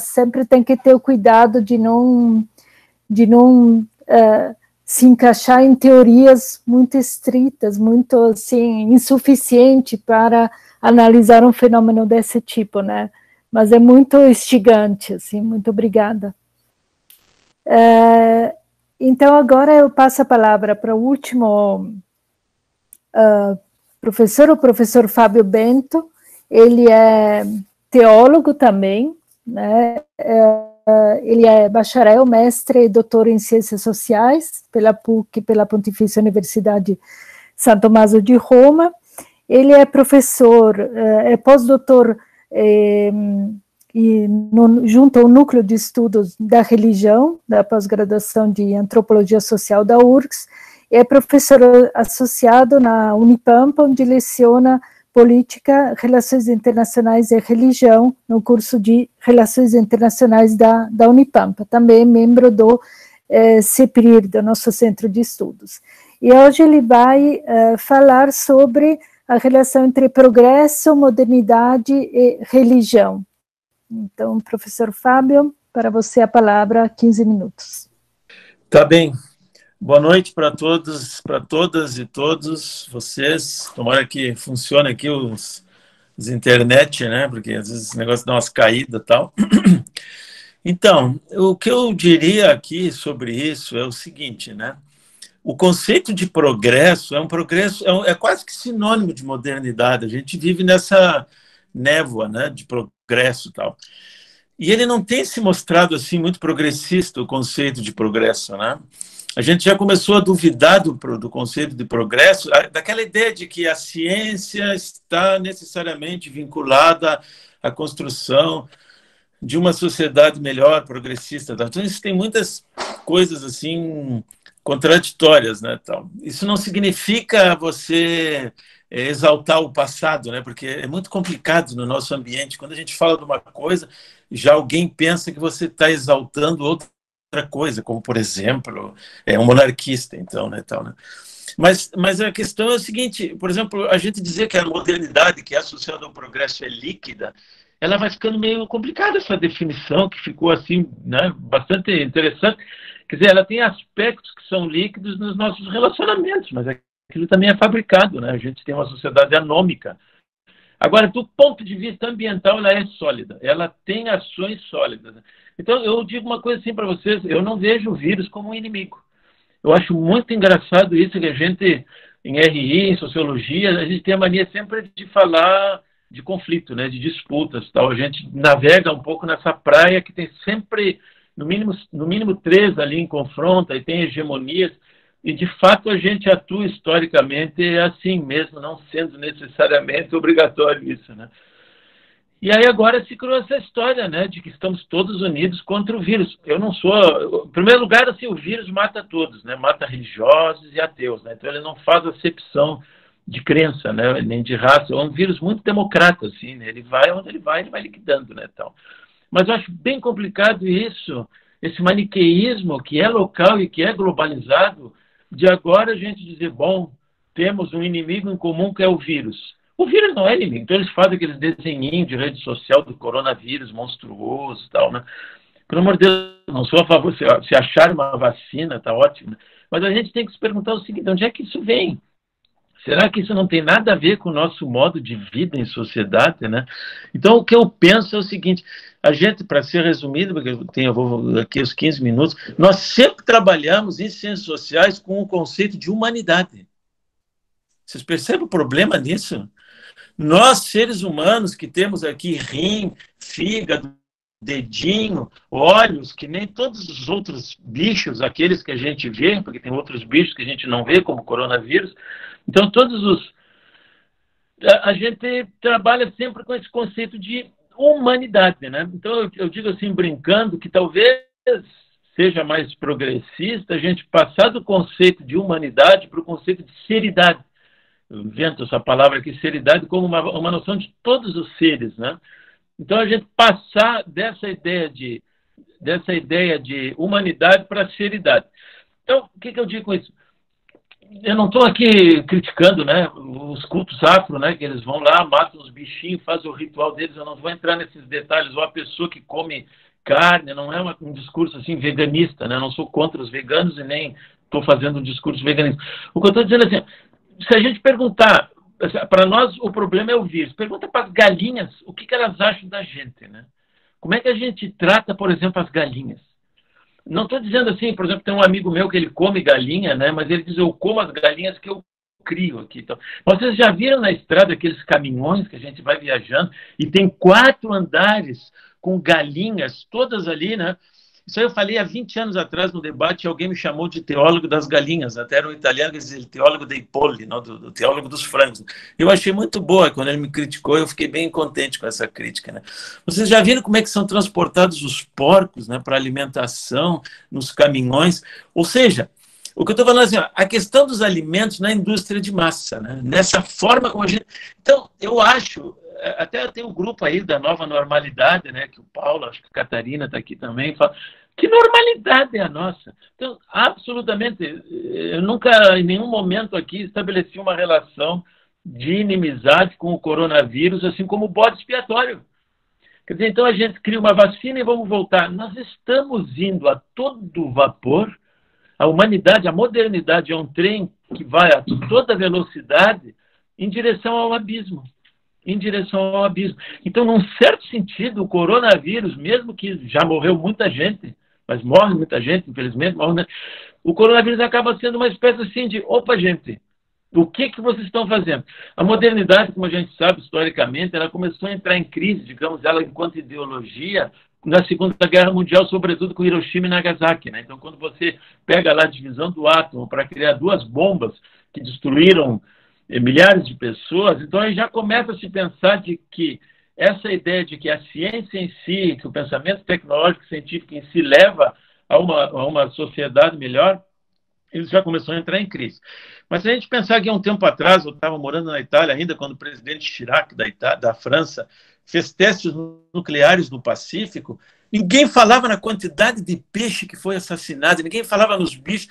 sempre tem que ter o cuidado de não se encaixar em teorias muito estritas, muito assim, insuficiente para analisar um fenômeno desse tipo, né? Mas é muito instigante, assim, muito obrigada. Então, agora eu passo a palavra para o último professor, o professor Fábio Bento. Ele é teólogo também, né? Ele é bacharel, mestre e doutor em Ciências Sociais pela PUC, pela Pontifícia Universidade São Tommaso de Roma. Ele é professor, é pós-doutor junto ao Núcleo de Estudos da Religião, da pós-graduação de Antropologia Social da URGS, é professor associado na Unipampa, onde leciona Política, Relações Internacionais e Religião, no curso de Relações Internacionais da Unipampa, também membro do CEPRIR, do nosso Centro de Estudos. E hoje ele vai falar sobre a relação entre progresso, modernidade e religião. Então, professor Fábio, para você a palavra, 15 minutos. Tá bem. Boa noite para todos, para todas e todos vocês. Tomara que funcione aqui os internet, né? Porque às vezes o negócio dá umas caídas e tal. Então, o que eu diria aqui sobre isso é o seguinte, né? O conceito de progresso é quase que sinônimo de modernidade. A gente vive nessa névoa, né, de progresso e tal. E ele não tem se mostrado assim muito progressista, o conceito de progresso, né? A gente já começou a duvidar do conceito de progresso, daquela ideia de que a ciência está necessariamente vinculada à construção de uma sociedade melhor, progressista. Então, isso tem muitas coisas assim contraditórias, né? Isso não significa você exaltar o passado, né? Porque é muito complicado no nosso ambiente. Quando a gente fala de uma coisa, já alguém pensa que você está exaltando outra coisa, como, por exemplo, um monarquista, então, né? Mas a questão é o seguinte, por exemplo, a gente dizer que a modernidade, que é associada ao progresso, é líquida, ela vai ficando meio complicada, essa definição, que ficou assim, né, bastante interessante. Quer dizer, ela tem aspectos que são líquidos nos nossos relacionamentos, mas aquilo também é fabricado, né? A gente tem uma sociedade anômica. Agora, do ponto de vista ambiental, ela é sólida, ela tem ações sólidas. Então, eu digo uma coisa assim para vocês, eu não vejo o vírus como um inimigo. Eu acho muito engraçado isso, que a gente, em RI, em Sociologia, a gente tem a mania sempre de falar de conflito, né, de disputas, tal. A gente navega um pouco nessa praia que tem sempre, no mínimo 3 ali em confronto, e tem hegemonias, e de fato a gente atua historicamente assim mesmo, não sendo necessariamente obrigatório isso, né? E aí agora se criou essa história, né, de que estamos todos unidos contra o vírus. Eu não sou... Em primeiro lugar, assim, o vírus mata todos, né? Mata religiosos e ateus, né? Então ele não faz acepção de crença, né? Nem de raça. É um vírus muito democrata, assim, né? Ele vai onde ele vai liquidando, né? Então, mas eu acho bem complicado isso, esse maniqueísmo que é local e que é globalizado, de agora a gente dizer, bom, temos um inimigo em comum que é o vírus. O vírus não é inimigo. Então eles fazem aqueles desenhinhos de rede social do coronavírus monstruoso e tal, né? Pelo amor de Deus, não sou a favor, se achar uma vacina, está ótimo. Mas a gente tem que se perguntar o seguinte, onde é que isso vem? Será que isso não tem nada a ver com o nosso modo de vida em sociedade, né? Então, o que eu penso é o seguinte, a gente, para ser resumido, porque eu vou aqui os 15 minutos, nós sempre trabalhamos em ciências sociais com o conceito de humanidade. Vocês percebem o problema nisso? Nós, seres humanos, que temos aqui rim, fígado, dedinho, olhos, que nem todos os outros bichos, aqueles que a gente vê, porque tem outros bichos que a gente não vê, como o coronavírus. Então, a gente trabalha sempre com esse conceito de humanidade, né? Então, eu digo assim, brincando, que talvez seja mais progressista a gente passar do conceito de humanidade para o conceito de seridade. Eu invento essa palavra aqui, seridade, como uma noção de todos os seres, né? Então, a gente passar dessa ideia de humanidade para a seridade. Então, o que eu digo com isso? Eu não estou aqui criticando, né, os cultos afro, né, que eles vão lá, matam os bichinhos, fazem o ritual deles, eu não vou entrar nesses detalhes, ou a pessoa que come carne, não é um discurso assim veganista, né, eu não sou contra os veganos e nem estou fazendo um discurso veganista. O que eu estou dizendo é assim, se a gente perguntar, para nós o problema é o vírus, pergunta para as galinhas o que elas acham da gente, né? Como é que a gente trata, por exemplo, as galinhas? Não estou dizendo assim, por exemplo, tem um amigo meu que ele come galinha, né? Mas ele diz, eu como as galinhas que eu crio aqui. Então, vocês já viram na estrada aqueles caminhões que a gente vai viajando e tem 4 andares com galinhas, todas ali, né? Isso aí eu falei há 20 anos atrás no debate, alguém me chamou de teólogo das galinhas, até era um italiano que dizia teólogo dei polli, não, do teólogo dos frangos. Eu achei muito boa, quando ele me criticou, eu fiquei bem contente com essa crítica, né? Vocês já viram como é que são transportados os porcos, né, para alimentação nos caminhões? Ou seja, o que eu estou falando assim, ó, a questão dos alimentos na indústria de massa, né? Nessa forma como a gente... Então, eu acho... Até tem um grupo aí da Nova Normalidade, né, que o Paulo, acho que a Catarina está aqui também, fala, que normalidade é a nossa? Então, absolutamente, eu nunca, em nenhum momento aqui, estabeleci uma relação de inimizade com o coronavírus, assim como o bode expiatório. Quer dizer, então a gente cria uma vacina e vamos voltar. Nós estamos indo a todo vapor, a humanidade, a modernidade é um trem que vai a toda velocidade em direção ao abismo. Em direção ao abismo. Então, num certo sentido, o coronavírus, mesmo que já morreu muita gente, mas morre muita gente, infelizmente, o coronavírus acaba sendo uma espécie assim de, opa, gente, o que vocês estão fazendo? A modernidade, como a gente sabe, historicamente, ela começou a entrar em crise, digamos, ela enquanto ideologia, na Segunda Guerra Mundial, sobretudo com Hiroshima e Nagasaki, né? Então, quando você pega lá a divisão do átomo para criar 2 bombas que destruíram milhares de pessoas, então aí já começa a se pensar de que essa ideia de que a ciência em si, que o pensamento tecnológico científico em si leva a uma sociedade melhor, ele já começou a entrar em crise. Mas se a gente pensar que há um tempo atrás, eu estava morando na Itália ainda, quando o presidente Chirac da França fez testes nucleares no Pacífico, ninguém falava na quantidade de peixe que foi assassinado, ninguém falava nos bichos.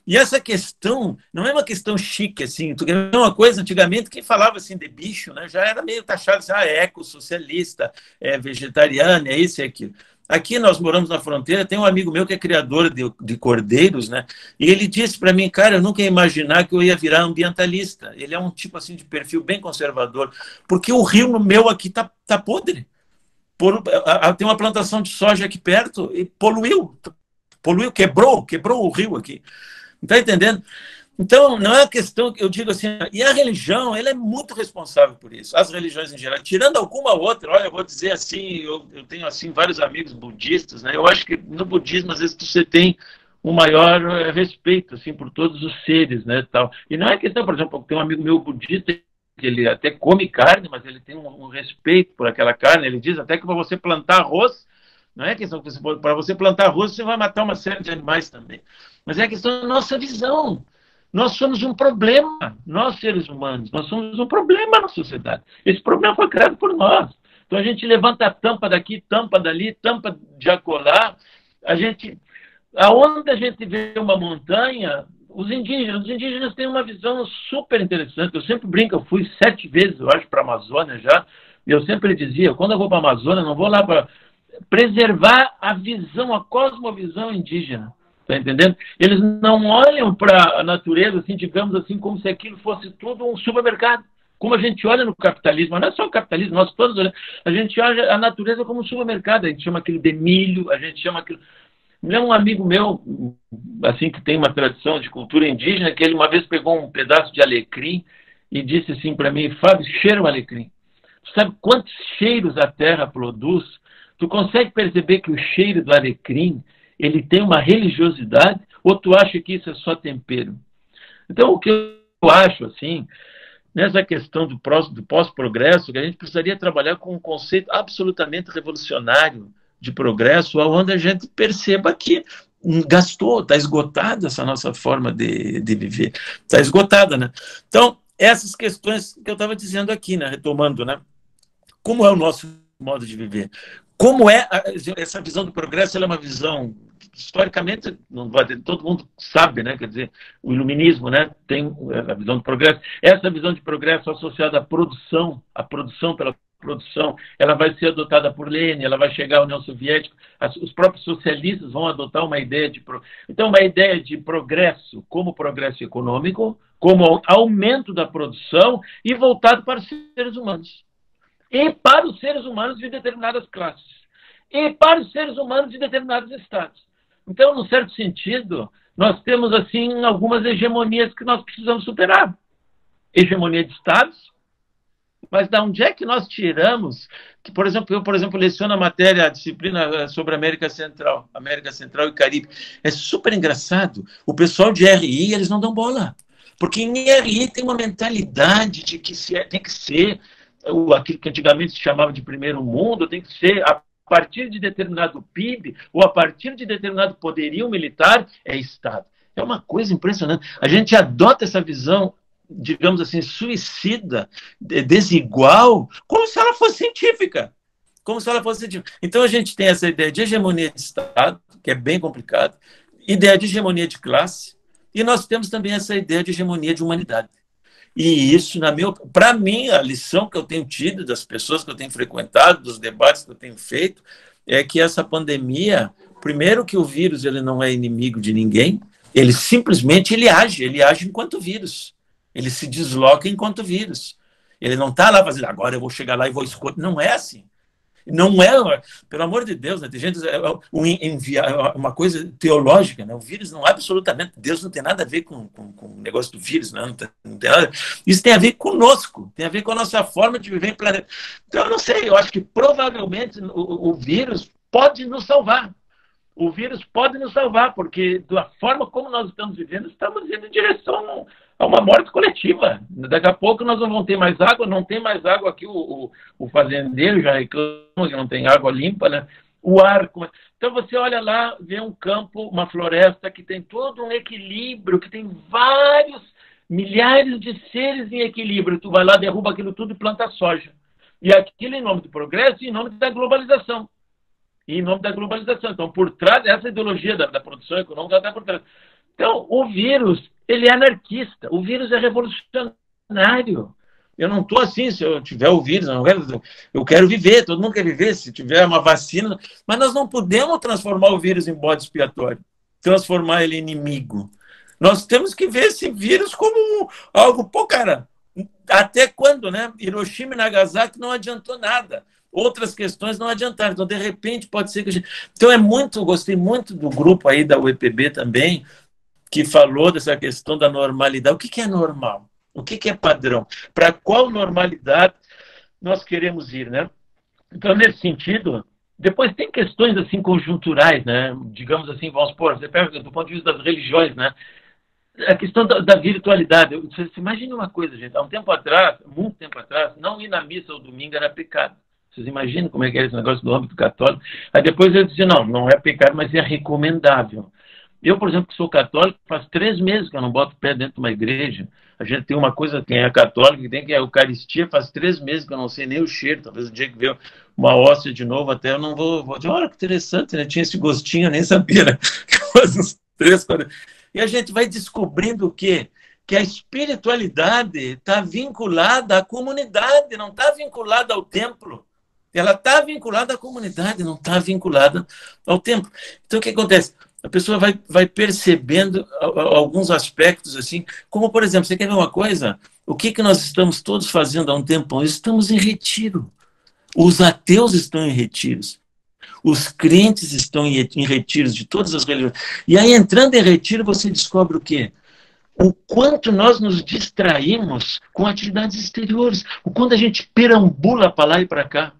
E essa questão não é uma questão chique, assim, é uma coisa, antigamente, quem falava assim de bicho, né, já era meio taxado, assim, é ecossocialista, é vegetariano, é isso e aquilo. Aqui nós moramos na fronteira, tem um amigo meu que é criador de cordeiros, né, e ele disse para mim, cara, eu nunca ia imaginar que eu ia virar ambientalista. Ele é um tipo assim de perfil bem conservador, porque o rio meu aqui tá podre. Tem uma plantação de soja aqui perto e poluiu, quebrou o rio aqui. Está entendendo? Então, não é uma questão que eu digo assim, e a religião, ela é muito responsável por isso, as religiões em geral, tirando alguma outra, olha, eu vou dizer assim, eu tenho assim vários amigos budistas, né? Eu acho que no budismo, às vezes, você tem um maior respeito, assim, por todos os seres, né, tal. E não é questão, por exemplo, tem um amigo meu budista, que ele até come carne, mas ele tem um respeito por aquela carne, ele diz até que para você plantar arroz, não é questão que para você plantar arroz, você vai matar uma série de animais também. Mas é a questão da nossa visão. Nós somos um problema, nós seres humanos, nós somos um problema na sociedade. Esse problema foi criado por nós. Então a gente levanta a tampa daqui, tampa dali, tampa de acolá. Aonde a gente vê uma montanha, os indígenas têm uma visão super interessante. Eu sempre brinco, eu fui 7 vezes, eu acho, para a Amazônia já, e eu sempre dizia, quando eu vou para a Amazônia, não vou lá para preservar a visão, a cosmovisão indígena. Tá entendendo? Eles não olham para a natureza, assim, digamos assim, como se aquilo fosse tudo um supermercado. Como a gente olha no capitalismo, não é só o capitalismo, nós todos olhamos, a gente olha a natureza como um supermercado, a gente chama aquilo de milho, a gente chama aquilo... Um amigo meu, assim, que tem uma tradição de cultura indígena, que ele uma vez pegou um pedaço de alecrim e disse assim para mim, Fábio, cheira o alecrim. Tu sabe quantos cheiros a terra produz? Tu consegue perceber que o cheiro do alecrim, ele tem uma religiosidade, ou tu acha que isso é só tempero? Então, o que eu acho, assim, nessa questão do pós-progresso, que a gente precisaria trabalhar com um conceito absolutamente revolucionário de progresso, onde a gente perceba que gastou, está esgotada essa nossa forma de viver. Está esgotada, né? Então, essas questões que eu estava dizendo aqui, né? Retomando, né? Como é o nosso modo de viver? Como é essa visão do progresso? Ela é uma visão, historicamente, não vai ter, todo mundo sabe, né? Quer dizer, o iluminismo, né? Tem a visão do progresso. Essa visão de progresso associada à produção pela produção, ela vai ser adotada por Lenin, ela vai chegar à União Soviética, os próprios socialistas vão adotar uma ideia de... Então, uma ideia de progresso, como progresso econômico, como aumento da produção e voltado para os seres humanos. E para os seres humanos de determinadas classes. E para os seres humanos de determinados estados. Então, num certo sentido, nós temos, assim, algumas hegemonias que nós precisamos superar. Hegemonia de estados. Mas de onde é que nós tiramos? Que, por exemplo, eu leciono a disciplina sobre a América Central e Caribe. É super engraçado. O pessoal de RI, eles não dão bola. Porque em RI tem uma mentalidade de que tem que ser aquilo que antigamente se chamava de primeiro mundo, tem que ser a partir de determinado PIB ou a partir de determinado poderio militar, é Estado. É uma coisa impressionante. A gente adota essa visão, digamos assim, suicida, desigual, como se ela fosse científica. Então a gente tem essa ideia de hegemonia de Estado, que é bem complicado, ideia de hegemonia de classe, e nós temos também essa ideia de hegemonia de humanidade. E isso, para mim, a lição que eu tenho tido das pessoas que eu tenho frequentado, dos debates que eu tenho feito, é que essa pandemia, primeiro que o vírus ele não é inimigo de ninguém, ele simplesmente age enquanto vírus. Ele se desloca enquanto vírus. Ele não está lá fazendo, agora eu vou chegar lá e vou escolher. Não é assim. Não é, pelo amor de Deus, né? Tem gente, uma coisa teológica, né? O vírus não absolutamente, Deus não tem nada a ver com o negócio do vírus, né? Não tem nada. Isso tem a ver conosco, tem a ver com a nossa forma de viver em planeta. Então, eu não sei, eu acho que provavelmente o vírus pode nos salvar. O vírus pode nos salvar, porque da forma como nós estamos vivendo, estamos indo em direção a uma morte coletiva. Daqui a pouco nós não vamos ter mais água, não tem mais água aqui, o fazendeiro já reclama que não tem água limpa, né? O ar... Então você olha lá, vê um campo, uma floresta que tem todo um equilíbrio, que tem vários milhares de seres em equilíbrio. Tu vai lá, derruba aquilo tudo e planta soja. E aquilo em nome do progresso e em nome da globalização. Então, por trás dessa ideologia da produção econômica, está por trás. Então, o vírus, ele é anarquista, o vírus é revolucionário. Eu não estou assim, se eu tiver o vírus, eu quero viver, todo mundo quer viver, se tiver uma vacina, mas nós não podemos transformar o vírus em bode expiatório, transformar ele em inimigo. Nós temos que ver esse vírus como algo, cara, até quando, né? Hiroshima e Nagasaki não adiantou nada. Outras questões não adiantaram. Então, de repente, pode ser que a gente... Então, gostei muito do grupo aí da UEPB também, que falou dessa questão da normalidade. O que é normal? O que é padrão? Para qual normalidade nós queremos ir, né? Então, nesse sentido, depois tem questões assim conjunturais, né? Digamos assim, vamos supor, você pega do ponto de vista das religiões, né? A questão da virtualidade. Você imagina uma coisa, gente. Há um tempo atrás, muito tempo atrás, não ir na missa ao domingo era pecado. Vocês imaginam como é que é esse negócio do âmbito católico? Aí depois eu disse, não é pecado, mas é recomendável. Eu, por exemplo, que sou católico, faz 3 meses que eu não boto o pé dentro de uma igreja. A gente tem uma coisa, quem é católico, que tem que é a Eucaristia, faz 3 meses que eu não sei nem o cheiro. Talvez o dia que veio uma hóstia de novo, até eu não vou dizer, olha que interessante, né? Tinha esse gostinho, eu nem sabia, né? Faz uns 3, 4... E a gente vai descobrindo o quê? Que a espiritualidade está vinculada à comunidade, não está vinculada ao templo. Ela está vinculada à comunidade, não está vinculada ao templo. Então, o que acontece? A pessoa vai percebendo alguns aspectos, assim, como, por exemplo, você quer ver uma coisa? O que nós estamos todos fazendo há um tempão? Estamos em retiro. Os ateus estão em retiros. Os crentes estão em retiros de todas as religiões. E aí, entrando em retiro, você descobre o quê? O quanto nós nos distraímos com atividades exteriores, o quanto a gente perambula para lá e para cá.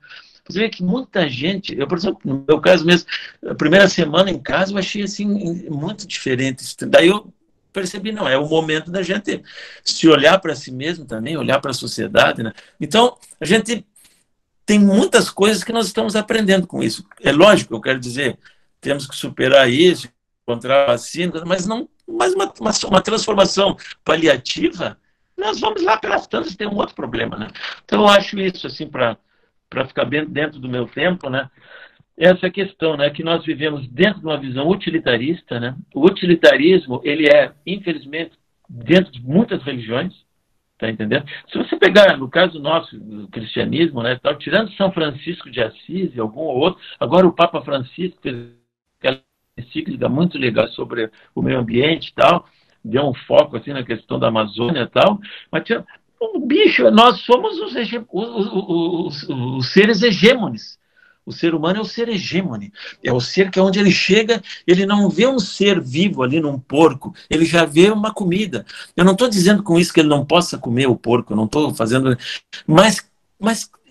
Você vê que muita gente, eu, por exemplo, no meu caso mesmo, a primeira semana em casa eu achei assim muito diferente. Daí eu percebi, não, é o momento da gente se olhar para si mesmo também, olhar para a sociedade, né? Então, a gente tem muitas coisas que nós estamos aprendendo com isso. É lógico, eu quero dizer, temos que superar isso, encontrar vacina, mas não, mas uma transformação paliativa, nós vamos lá pelas tantas, tem um outro problema, né? Então, eu acho isso, assim, para ficar bem dentro do meu tempo, né? Essa questão, né, que nós vivemos dentro de uma visão utilitarista, né? O utilitarismo, ele é, infelizmente, dentro de muitas religiões, tá entendendo? Se você pegar, no caso nosso, do cristianismo, né, tal, tirando São Francisco de Assis e algum ou outro, agora o Papa Francisco fez aquela encíclica muito legal sobre o meio ambiente e tal, deu um foco, assim, na questão da Amazônia e tal, mas um bicho, nós somos os seres hegemônicos. O ser humano é o ser hegemônico. É o ser que é onde ele chega, ele não vê um ser vivo ali num porco, ele já vê uma comida. Eu não estou dizendo com isso que ele não possa comer o porco, eu não estou fazendo... Mas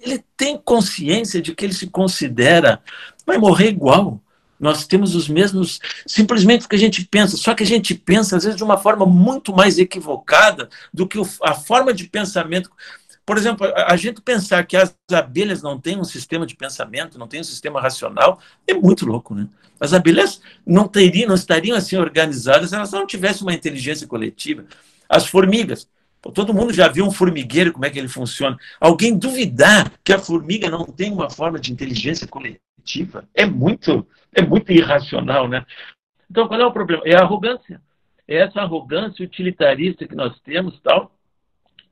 ele tem consciência de que ele se considera, vai morrer igual. Nós temos os mesmos, simplesmente porque a gente pensa, só que a gente pensa, às vezes, de uma forma muito mais equivocada do que a forma de pensamento. Por exemplo, a gente pensar que as abelhas não têm um sistema de pensamento, não têm um sistema racional, é muito louco, né? As abelhas não estariam assim organizadas se elas não tivessem uma inteligência coletiva. As formigas, todo mundo já viu um formigueiro, como é que ele funciona. Alguém duvidar que a formiga não tem uma forma de inteligência coletiva é muito irracional, né? Então, qual é o problema? É a arrogância. É essa arrogância utilitarista que nós temos, tal,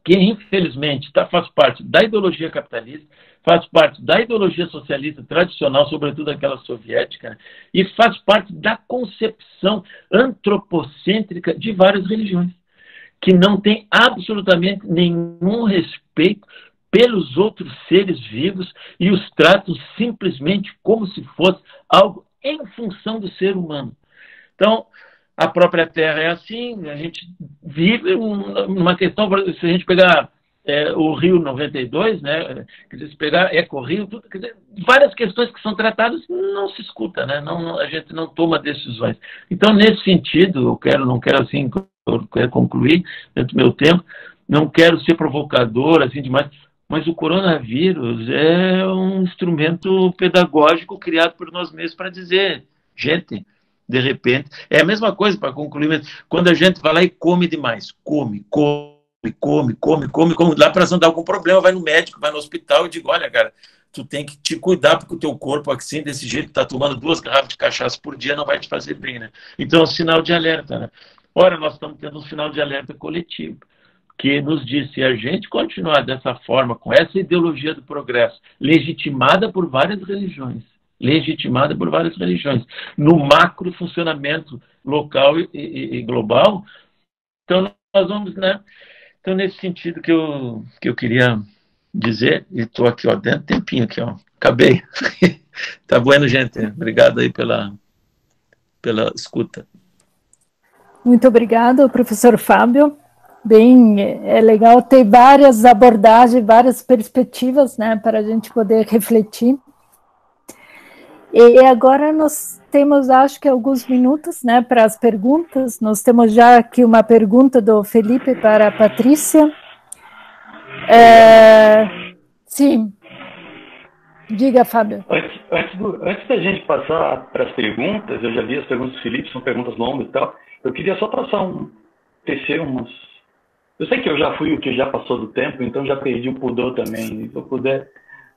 que, infelizmente, faz parte da ideologia capitalista, faz parte da ideologia socialista tradicional, sobretudo aquela soviética, né? E faz parte da concepção antropocêntrica de várias religiões, que não tem absolutamente nenhum respeito pelos outros seres vivos e os tratam simplesmente como se fosse algo em função do ser humano. Então, a própria Terra é assim, a gente vive uma questão, se a gente pegar o Rio 92, né, se pegar Eco-Rio, várias questões que são tratadas não se escuta, né, a gente não toma decisões. Então, nesse sentido, não quero assim, eu quero concluir dentro do meu tempo, não quero ser provocador, assim, demais, mas o coronavírus é um instrumento pedagógico criado por nós mesmos para dizer, gente, de repente, é a mesma coisa, para concluir, quando a gente vai lá e come demais, come, lá para não dar algum problema, vai no médico, vai no hospital e digo, olha, cara, tu tem que te cuidar, porque o teu corpo, assim, desse jeito, tá tomando 2 garrafas de cachaça por dia, não vai te fazer bem, né? Então, é um sinal de alerta, né? Ora, nós estamos tendo um sinal de alerta coletivo, que nos diz, se a gente continuar dessa forma, com essa ideologia do progresso, legitimada por várias religiões, no macro funcionamento local e global, então nós vamos, né? Então, nesse sentido que eu queria dizer, e estou aqui, ó, dentro, tempinho aqui, ó, acabei. Tá bueno, gente? Obrigado aí pela escuta. Muito obrigado, professor Fábio. Bem, é legal ter várias abordagens, várias perspectivas, né, para a gente poder refletir. E agora nós temos, acho que, alguns minutos, né, para as perguntas. Nós temos já aqui uma pergunta do Felipe para a Patrícia. Sim. Diga, Fábio. Antes da gente passar para as perguntas, eu já vi as perguntas do Felipe, são perguntas longas e tal. Eu queria só passar tecer umas... Eu sei que eu já fui o que já passou do tempo, então já perdi o pudor também. Se eu puder,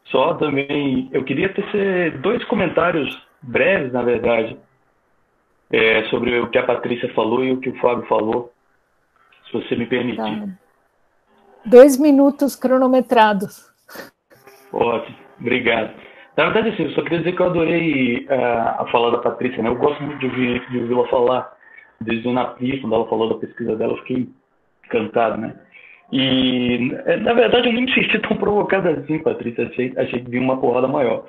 só também... Eu queria tecer 2 comentários breves, na verdade. sobre o que a Patrícia falou e o que o Fábio falou, se você me permitir. Tá. 2 minutos cronometrados. Ótimo, obrigado. Na verdade, assim, eu só queria dizer que eu adorei a fala da Patrícia, né? Eu gosto muito de ouvi-la falar, desde o NAPI, quando ela falou da pesquisa dela, eu fiquei encantado, né? E, na verdade, eu nem me senti tão provocado assim, Patrícia, achei que vi uma porrada maior.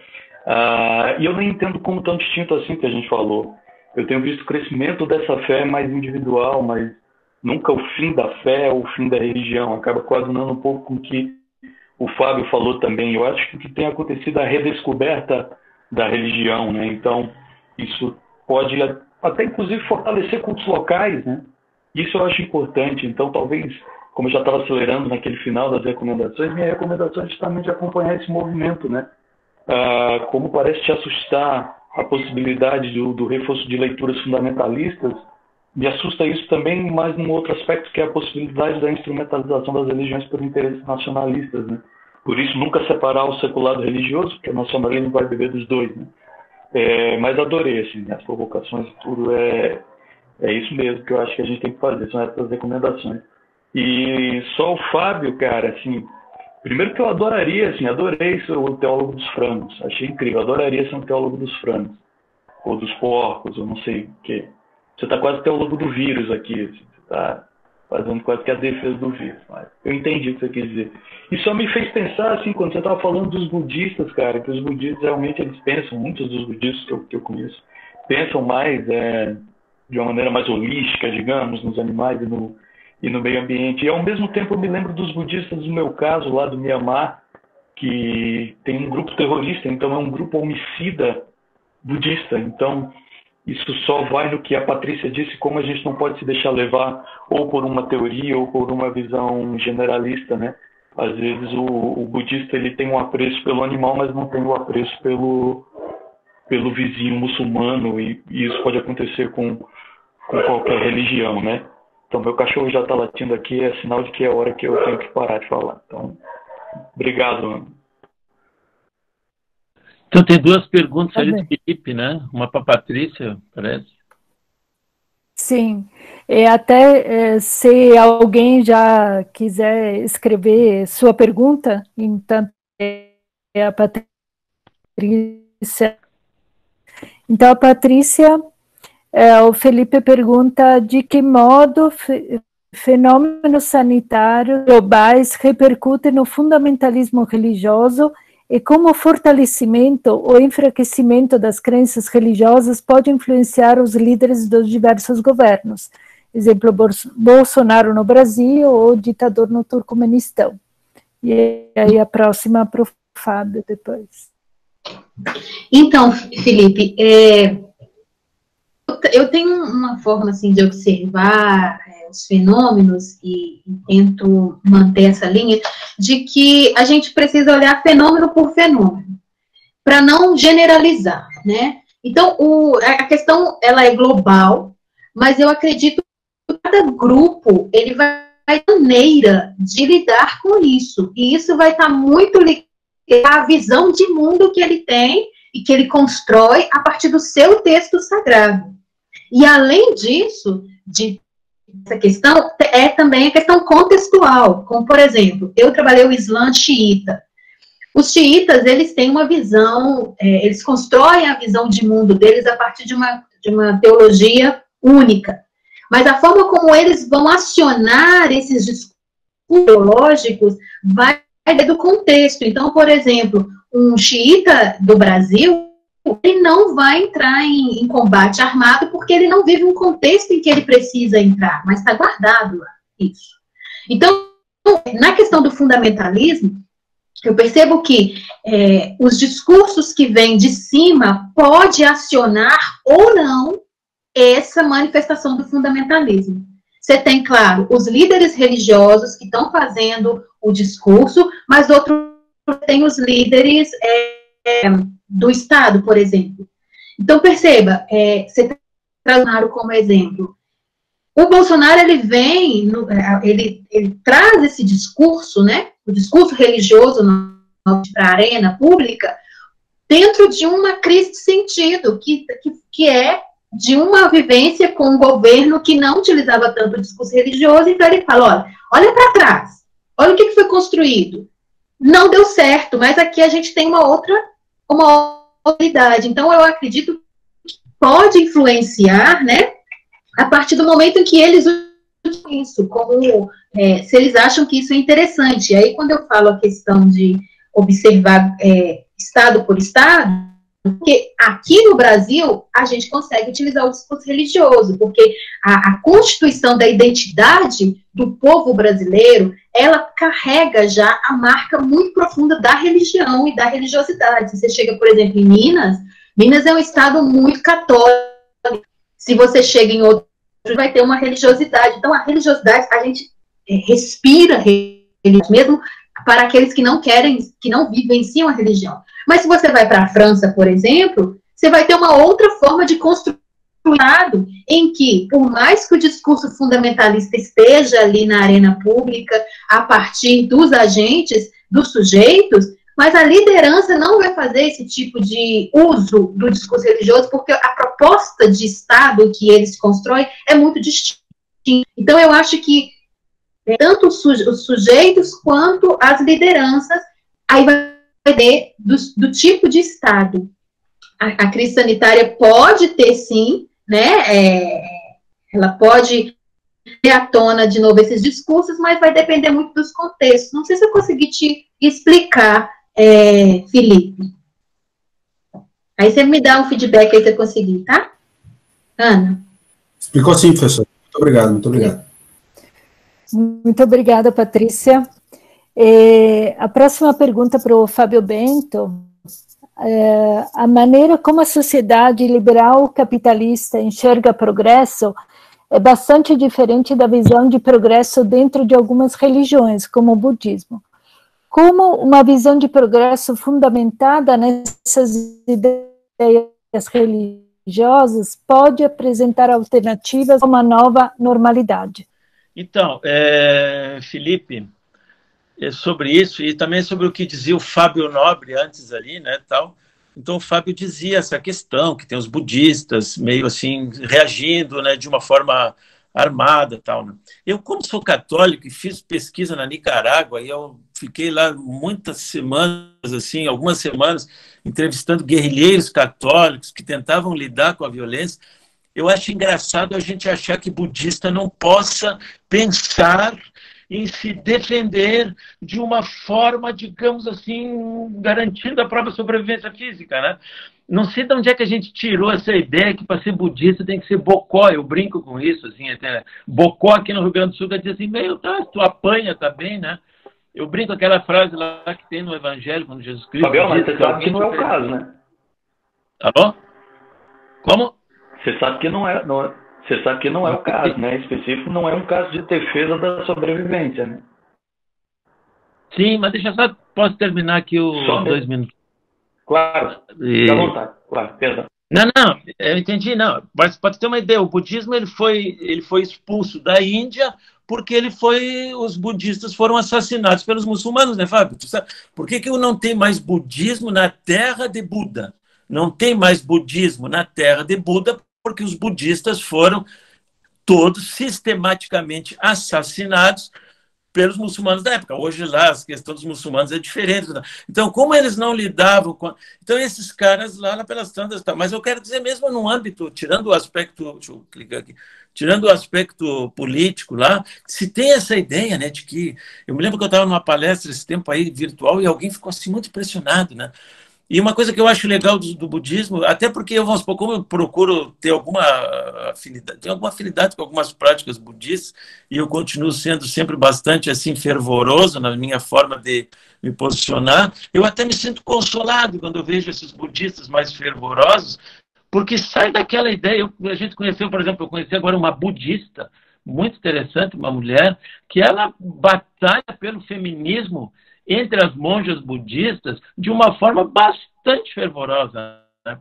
E eu não entendo como tão distinto assim que a gente falou. Eu tenho visto o crescimento dessa fé mais individual, mas nunca o fim da fé ou o fim da religião. Acaba coadunando um pouco com o que o Fábio falou também. Eu acho que o que tem acontecido é a redescoberta da religião, né? Então, isso pode até, inclusive, fortalecer cultos locais, né? Isso eu acho importante. Então, talvez, como eu já estava acelerando naquele final das recomendações, minha recomendação é justamente acompanhar esse movimento, né? Como parece te assustar a possibilidade do reforço de leituras fundamentalistas, me assusta isso também, mas num outro aspecto, que é a possibilidade da instrumentalização das religiões por interesses nacionalistas, né? Por isso, nunca separar o secular do religioso, porque o nacionalismo vai beber dos dois, né? Mas adorei, assim, as provocações e tudo, é isso mesmo que eu acho que a gente tem que fazer, são essas recomendações. E só o Fábio, cara, assim, primeiro que eu adoraria, assim, adorei ser o teólogo dos frangos, achei incrível, adoraria ser um teólogo dos frangos, ou dos porcos, ou não sei o quê. Você está quase teólogo do vírus aqui, assim, você está fazendo quase que a defesa do vírus, mas eu entendi o que você quis dizer. E só me fez pensar, assim, quando você estava falando dos budistas, cara, que os budistas realmente, eles pensam, muitos dos budistas que eu conheço, pensam mais de uma maneira mais holística, digamos, nos animais e no meio ambiente. E ao mesmo tempo eu me lembro dos budistas, no meu caso, lá do Mianmar, que tem um grupo terrorista, então é um grupo homicida budista. Então, isso só vai no que a Patrícia disse, como a gente não pode se deixar levar ou por uma teoria ou por uma visão generalista, né? Às vezes o budista ele tem um apreço pelo animal, mas não tem o apreço pelo vizinho muçulmano, e isso pode acontecer com qualquer religião, né? Então, meu cachorro já está latindo aqui, é sinal de que é hora que eu tenho que parar de falar. Então, obrigado, Ana. Então, tem 2 perguntas ali do Felipe, né? Uma para a Patrícia, parece. Sim. Até se alguém já quiser escrever sua pergunta, então a Patrícia. Então, a Patrícia, o Felipe pergunta de que modo fenômenos sanitários globais repercutem no fundamentalismo religioso e como o fortalecimento ou enfraquecimento das crenças religiosas pode influenciar os líderes dos diversos governos. Exemplo, Bolsonaro no Brasil ou ditador no Turcomenistão. E aí a próxima para o Fábio depois. Então, Felipe, eu tenho uma forma assim, de observar os fenômenos e tento manter essa linha de que a gente precisa olhar fenômeno por fenômeno, para não generalizar, né? Então, a questão, ela é global, mas eu acredito que cada grupo, ele vai ter maneira de lidar com isso, e isso vai estar muito ligado à visão de mundo que ele tem e que ele constrói a partir do seu texto sagrado. E, além disso, essa questão é também a questão contextual, como, por exemplo, eu trabalhei o Islã xiita. Os xiitas, eles têm uma visão, eles constroem a visão de mundo deles a partir de uma teologia única. Mas a forma como eles vão acionar esses discursos teológicos vai do contexto. Então, por exemplo, um xiita do Brasil, ele não vai entrar em combate armado porque ele não vive um contexto em que ele precisa entrar, mas está guardado lá, isso. Então, na questão do fundamentalismo, eu percebo que os discursos que vêm de cima pode acionar ou não essa manifestação do fundamentalismo. Você tem, claro, os líderes religiosos que estão fazendo o discurso, mas outro tem os líderes do Estado, por exemplo. Então, perceba, você traz o Bolsonaro como exemplo. O Bolsonaro, ele traz esse discurso, né, o discurso religioso para a arena pública, dentro de uma crise de sentido, que é de uma vivência com um governo que não utilizava tanto o discurso religioso, então ele fala, olha para trás, olha o que foi construído. Não deu certo, mas aqui a gente tem uma outra idade. Então, eu acredito que pode influenciar, né, a partir do momento em que eles usam isso, como se eles acham que isso é interessante. E aí, quando eu falo a questão de observar estado por estado, porque aqui no Brasil a gente consegue utilizar o discurso religioso, porque a constituição da identidade do povo brasileiro, ela carrega já a marca muito profunda da religião e da religiosidade. Se você chega, por exemplo, em Minas, Minas é um estado muito católico. Se você chega em outro, vai ter uma religiosidade. Então, a religiosidade, a gente respira mesmo para aqueles que não querem, que não vivenciam a religião. Mas se você vai para a França, por exemplo, você vai ter uma outra forma de construir em que, por mais que o discurso fundamentalista esteja ali na arena pública, a partir dos agentes, dos sujeitos, mas a liderança não vai fazer esse tipo de uso do discurso religioso, porque a proposta de Estado que eles constroem é muito distinta. Então, eu acho que tanto os sujeitos quanto as lideranças, aí vai depender do tipo de Estado. A crise sanitária pode ter, sim, né, ela pode ter à tona de novo esses discursos, mas vai depender muito dos contextos. Não sei se eu consegui te explicar, Felipe. Aí você me dá um feedback aí se eu conseguir, tá? Ana? Explicou sim, professor. Muito obrigado, muito obrigado. Muito obrigada, Patrícia. A próxima pergunta para o Fábio Bento. A maneira como a sociedade liberal capitalista enxerga progresso é bastante diferente da visão de progresso dentro de algumas religiões, como o budismo. Como uma visão de progresso fundamentada nessas ideias religiosas pode apresentar alternativas a uma nova normalidade? Então, Felipe, sobre isso, e também sobre o que dizia o Fábio Nobre antes ali, né, tal. Então, o Fábio dizia essa questão, que tem os budistas meio assim, reagindo, né, de uma forma armada, tal, né? Eu, como sou católico e fiz pesquisa na Nicarágua, e eu fiquei lá muitas semanas, assim, algumas semanas, entrevistando guerrilheiros católicos que tentavam lidar com a violência. Eu acho engraçado a gente achar que budista não possa pensar em se defender de uma forma, digamos assim, garantindo a própria sobrevivência física, né? Não sei de onde é que a gente tirou essa ideia que para ser budista tem que ser bocó. Eu brinco com isso, assim, até bocó aqui no Rio Grande do Sul quer dizer assim, meio, tá, tu apanha, tá bem, né? Eu brinco aquela frase lá que tem no Evangelho, quando Jesus Cristo... Fabião, mas você sabe que não é o caso, né? Alô? Como? Você sabe que não é o caso, né? Em específico, não é um caso de defesa da sobrevivência, né? Sim, mas deixa só, posso terminar aqui os 2 minutos. Claro, fica à vontade. Claro, perdão. Não, eu entendi, não. Mas pode ter uma ideia, o budismo ele foi expulso da Índia porque os budistas foram assassinados pelos muçulmanos, né, Fábio? Por que não tem mais budismo na terra de Buda? Não tem mais budismo na terra de Buda porque os budistas foram todos sistematicamente assassinados pelos muçulmanos da época. Hoje lá a questão dos muçulmanos é diferente. Então, como eles não lidavam com... Então, esses caras lá pelas tantas... Mas eu quero dizer mesmo no âmbito, tirando o aspecto... Deixa eu clicar aqui. Tirando o aspecto político lá, se tem essa ideia, né, de que... Eu me lembro que eu estava numa palestra esse tempo aí, virtual, e alguém ficou assim muito impressionado, né? E uma coisa que eu acho legal do budismo, até porque, vamos supor, como eu procuro ter alguma afinidade com algumas práticas budistas, e eu continuo sendo sempre bastante assim fervoroso na minha forma de me posicionar, eu até me sinto consolado quando eu vejo esses budistas mais fervorosos, porque sai daquela ideia. A gente conheceu, por exemplo, eu conheci agora uma budista, muito interessante, uma mulher, que ela batalha pelo feminismo entre as monjas budistas de uma forma bastante fervorosa, né?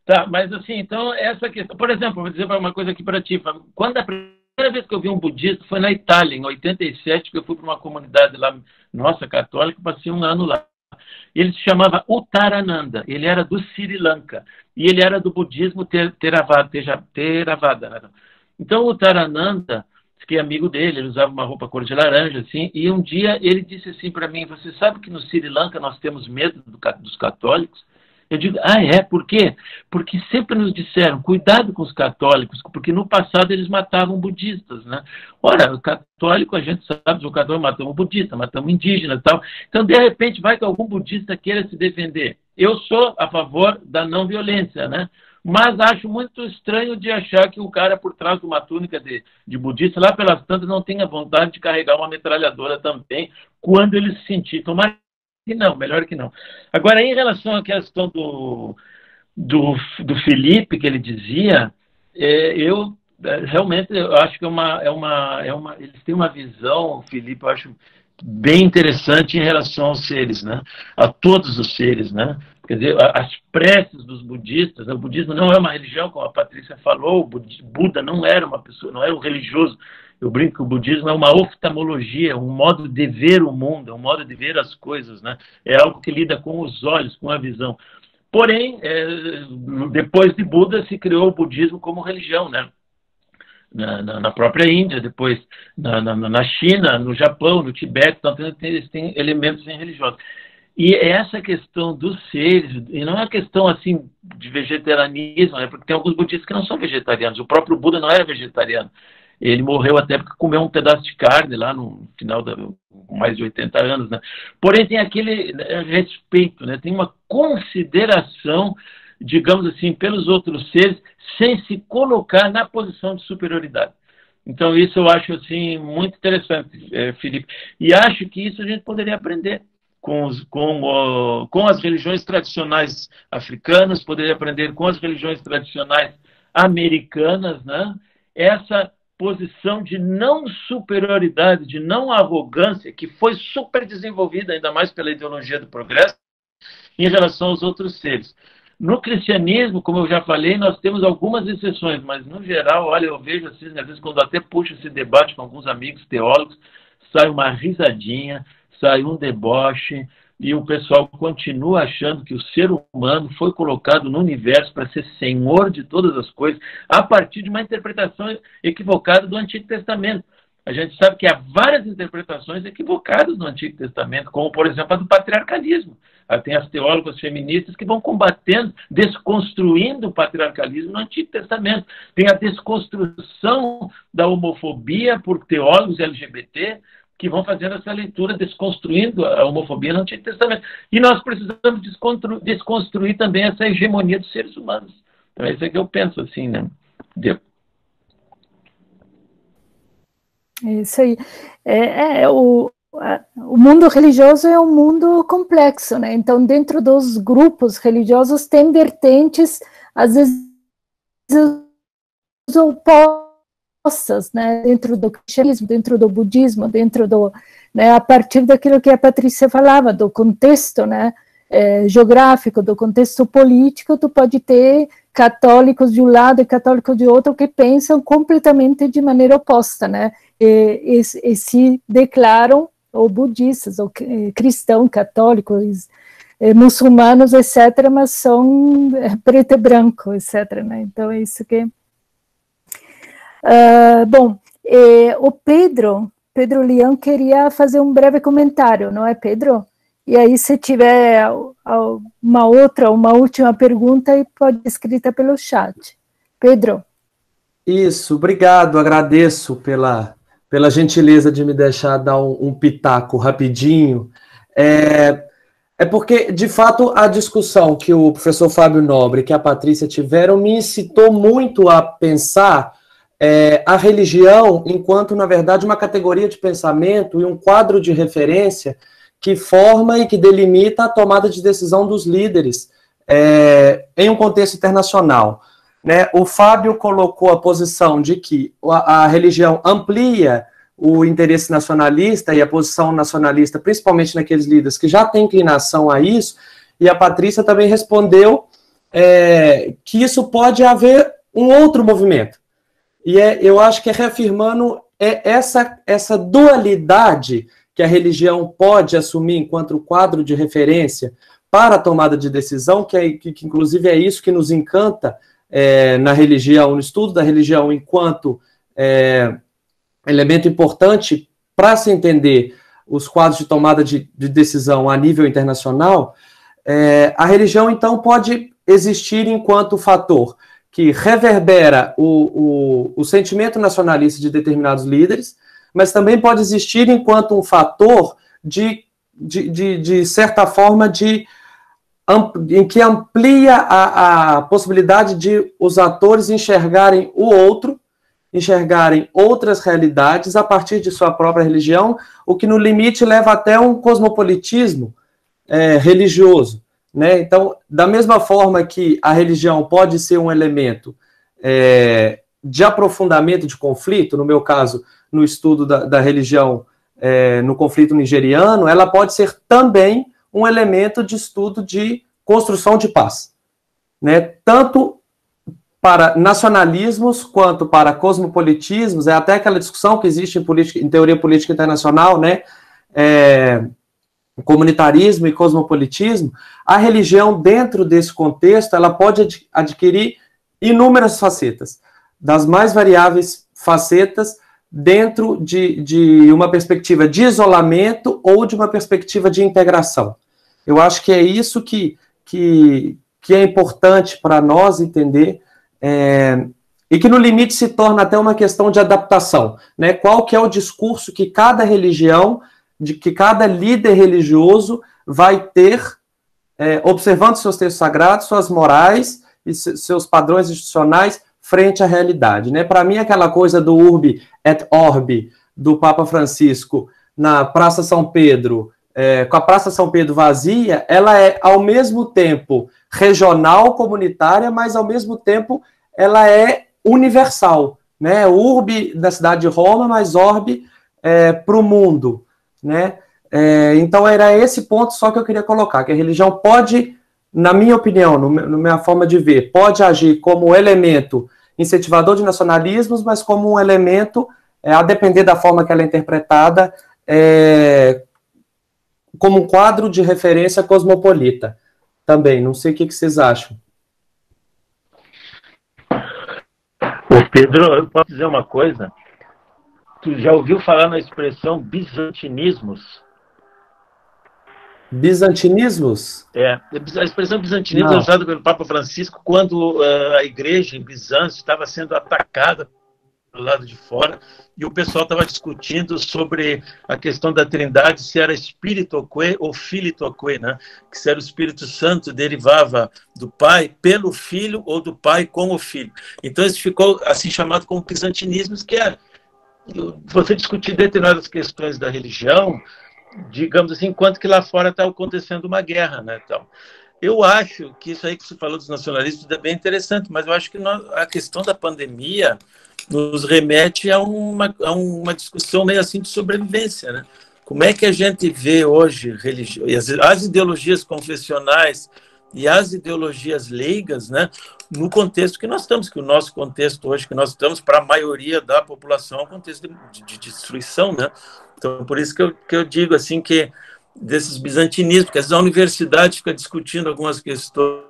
Tá, mas assim, então, essa questão... Por exemplo, vou dizer uma coisa aqui para ti. Quando a primeira vez que eu vi um budista foi na Itália, em 87, que eu fui para uma comunidade lá, nossa, católica, passei um ano lá. Ele se chamava Uttarananda, ele era do Sri Lanka, e ele era do budismo Theravada. Então, o Uttarananda, que é amigo dele, ele usava uma roupa cor de laranja, assim, e um dia ele disse assim para mim, você sabe que no Sri Lanka nós temos medo dos católicos? Eu digo, por quê? Porque sempre nos disseram, cuidado com os católicos, porque no passado eles matavam budistas, né? Ora, o católico, a gente sabe, o católico matou um budista, matou um indígena e tal. Então, de repente, vai que algum budista queira se defender. Eu sou a favor da não violência, né? Mas acho muito estranho de achar que o cara por trás de uma túnica de budista, lá pelas tantas, não tenha vontade de carregar uma metralhadora também, quando ele se sentir. Tomara que não, melhor que não. Agora, em relação à questão do Felipe, que ele dizia, realmente eu acho que eles têm uma visão, Felipe, eu acho bem interessante em relação aos seres, né? A todos os seres, né? Quer dizer, as preces dos budistas, o budismo não é uma religião, como a Patrícia falou, o Buda não era uma pessoa, não era um religioso. Eu brinco que o budismo é uma oftalmologia, um modo de ver o mundo, um modo de ver as coisas, né? É algo que lida com os olhos, com a visão. Porém, depois de Buda, se criou o budismo como religião, né? Na própria Índia, depois na China, no Japão, no Tibete, então eles têm elementos religiosos. E essa questão dos seres, e não é uma questão assim de vegetarianismo, né? Porque tem alguns budistas que não são vegetarianos. O próprio Buda não era vegetariano. Ele morreu até porque comeu um pedaço de carne lá no final mais de 80 anos, né? Porém, tem aquele respeito, né? Tem uma consideração, digamos assim, pelos outros seres, sem se colocar na posição de superioridade. Então, isso eu acho assim, muito interessante, Felipe. E acho que isso a gente poderia aprender com as religiões tradicionais africanas, poderia aprender com as religiões tradicionais americanas, né? Essa posição de não superioridade, de não arrogância, que foi super desenvolvida, ainda mais pela ideologia do progresso, em relação aos outros seres. No cristianismo, como eu já falei, nós temos algumas exceções, mas, no geral, olha, eu vejo assim, às vezes, quando até puxo esse debate com alguns amigos teólogos, sai uma risadinha, sai um deboche, e o pessoal continua achando que o ser humano foi colocado no universo para ser senhor de todas as coisas, a partir de uma interpretação equivocada do Antigo Testamento. A gente sabe que há várias interpretações equivocadas no Antigo Testamento, como, por exemplo, a do patriarcalismo. Tem as teólogas feministas que vão combatendo, desconstruindo o patriarcalismo no Antigo Testamento. Tem a desconstrução da homofobia por teólogos LGBT, que vão fazendo essa leitura, desconstruindo a homofobia no Antigo Testamento. E nós precisamos desconstruir também essa hegemonia dos seres humanos. Então, é isso que eu penso, assim, né? É isso aí. O mundo religioso é um mundo complexo, né? Então, dentro dos grupos religiosos tem vertentes, às vezes, opostas, né? Dentro do cristianismo, dentro do budismo, dentro do, né? A partir daquilo que a Patrícia falava, do contexto, né? Geográfico, do contexto político, tu pode ter católicos de um lado e católicos de outro que pensam completamente de maneira oposta, né? E se declaram ou budistas, ou cristãos, católicos, muçulmanos, etc., mas são preto e branco, etc., né? Então, é isso que... o Pedro Leão queria fazer um breve comentário, não é, Pedro? E aí, se tiver uma última pergunta, pode ser escrita pelo chat. Pedro. Isso, obrigado, agradeço pela gentileza de me deixar dar um pitaco rapidinho. É porque, de fato, a discussão que o professor Fábio Nobre e que a Patrícia tiveram me incitou muito a pensar a religião enquanto, na verdade, uma categoria de pensamento e um quadro de referência que forma e que delimita a tomada de decisão dos líderes em um contexto internacional. Né? O Fábio colocou a posição de que a religião amplia o interesse nacionalista e a posição nacionalista, principalmente naqueles líderes que já têm inclinação a isso, e a Patrícia também respondeu que isso pode haver um outro movimento. E eu acho que reafirmando essa dualidade que a religião pode assumir enquanto quadro de referência para a tomada de decisão, que inclusive é isso que nos encanta na religião, no estudo da religião enquanto elemento importante para se entender os quadros de tomada de decisão a nível internacional. A religião, então, pode existir enquanto fator que reverbera o sentimento nacionalista de determinados líderes, mas também pode existir enquanto um fator de certa forma, em que amplia a possibilidade de os atores enxergarem o outro, enxergarem outras realidades a partir de sua própria religião, o que no limite leva até um cosmopolitismo religioso, né? Então, da mesma forma que a religião pode ser um elemento de aprofundamento de conflito, no meu caso, no estudo da religião no conflito nigeriano, ela pode ser também um elemento de estudo de construção de paz, né? Tanto para nacionalismos quanto para cosmopolitismos, até aquela discussão que existe em teoria política internacional, né? Comunitarismo e cosmopolitismo. A religião, dentro desse contexto, ela pode adquirir inúmeras facetas, das mais variáveis facetas, dentro de uma perspectiva de isolamento ou de uma perspectiva de integração. Eu acho que é isso que é importante para nós entender, e que no limite se torna até uma questão de adaptação, né? Qual que é o discurso que cada religião, que cada líder religioso vai ter, observando seus textos sagrados, suas morais e seus padrões institucionais frente à realidade, né? Para mim, aquela coisa do urbi et orbi do Papa Francisco na Praça São Pedro, com a Praça São Pedro vazia, ela é, ao mesmo tempo, regional, comunitária, mas, ao mesmo tempo, ela é universal, né? Urbi da cidade de Roma, mas orbi para o mundo, né? Então, era esse ponto só que eu queria colocar, que a religião pode, na minha opinião, na minha forma de ver, pode agir como elemento incentivador de nacionalismos, mas como um elemento, a depender da forma que ela é interpretada, como um quadro de referência cosmopolita também. Não sei o que vocês acham. Ô Pedro, eu posso dizer uma coisa? Tu já ouviu falar na expressão bizantinismos? Bizantinismos? A expressão bizantinismo é usada pelo Papa Francisco quando a igreja em Bizâncio estava sendo atacada do lado de fora, e o pessoal estava discutindo sobre a questão da Trindade, se era Spiritoque ou Filitoque, né? Que se era o Espírito Santo derivava do Pai pelo Filho ou do Pai com o Filho. Então isso ficou assim chamado como bizantinismos, que é você discutir determinadas questões da religião, digamos assim, enquanto que lá fora está acontecendo uma guerra, né? Então, eu acho que isso aí que você falou dos nacionalismos é bem interessante, mas eu acho que a questão da pandemia nos remete a uma discussão meio assim de sobrevivência, né? Como é que a gente vê hoje as ideologias confessionais e as ideologias leigas, né, no contexto que nós estamos, que o nosso contexto hoje, que nós estamos para a maioria da população, é um contexto de destruição, né? Então, por isso que eu digo assim que desses bizantinismos, porque às vezes a universidade fica discutindo algumas questões,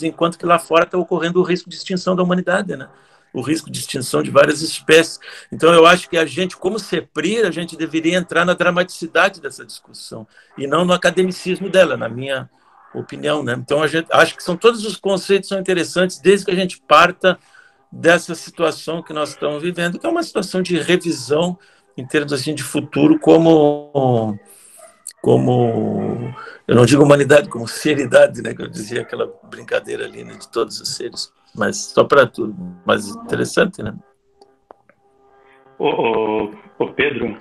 enquanto que lá fora está ocorrendo o risco de extinção da humanidade, né? O risco de extinção de várias espécies. Então, eu acho que a gente, como CEPRIR, a gente deveria entrar na dramaticidade dessa discussão e não no academicismo dela, na minha opinião, né? Então, acho que todos os conceitos são interessantes desde que a gente parta dessa situação que nós estamos vivendo, que é uma situação de revisão em termos assim de futuro, como eu não digo humanidade, como seridade, né, que eu dizia aquela brincadeira ali, né, de todos os seres, mas só para tudo, mais interessante, né? Ô Pedro,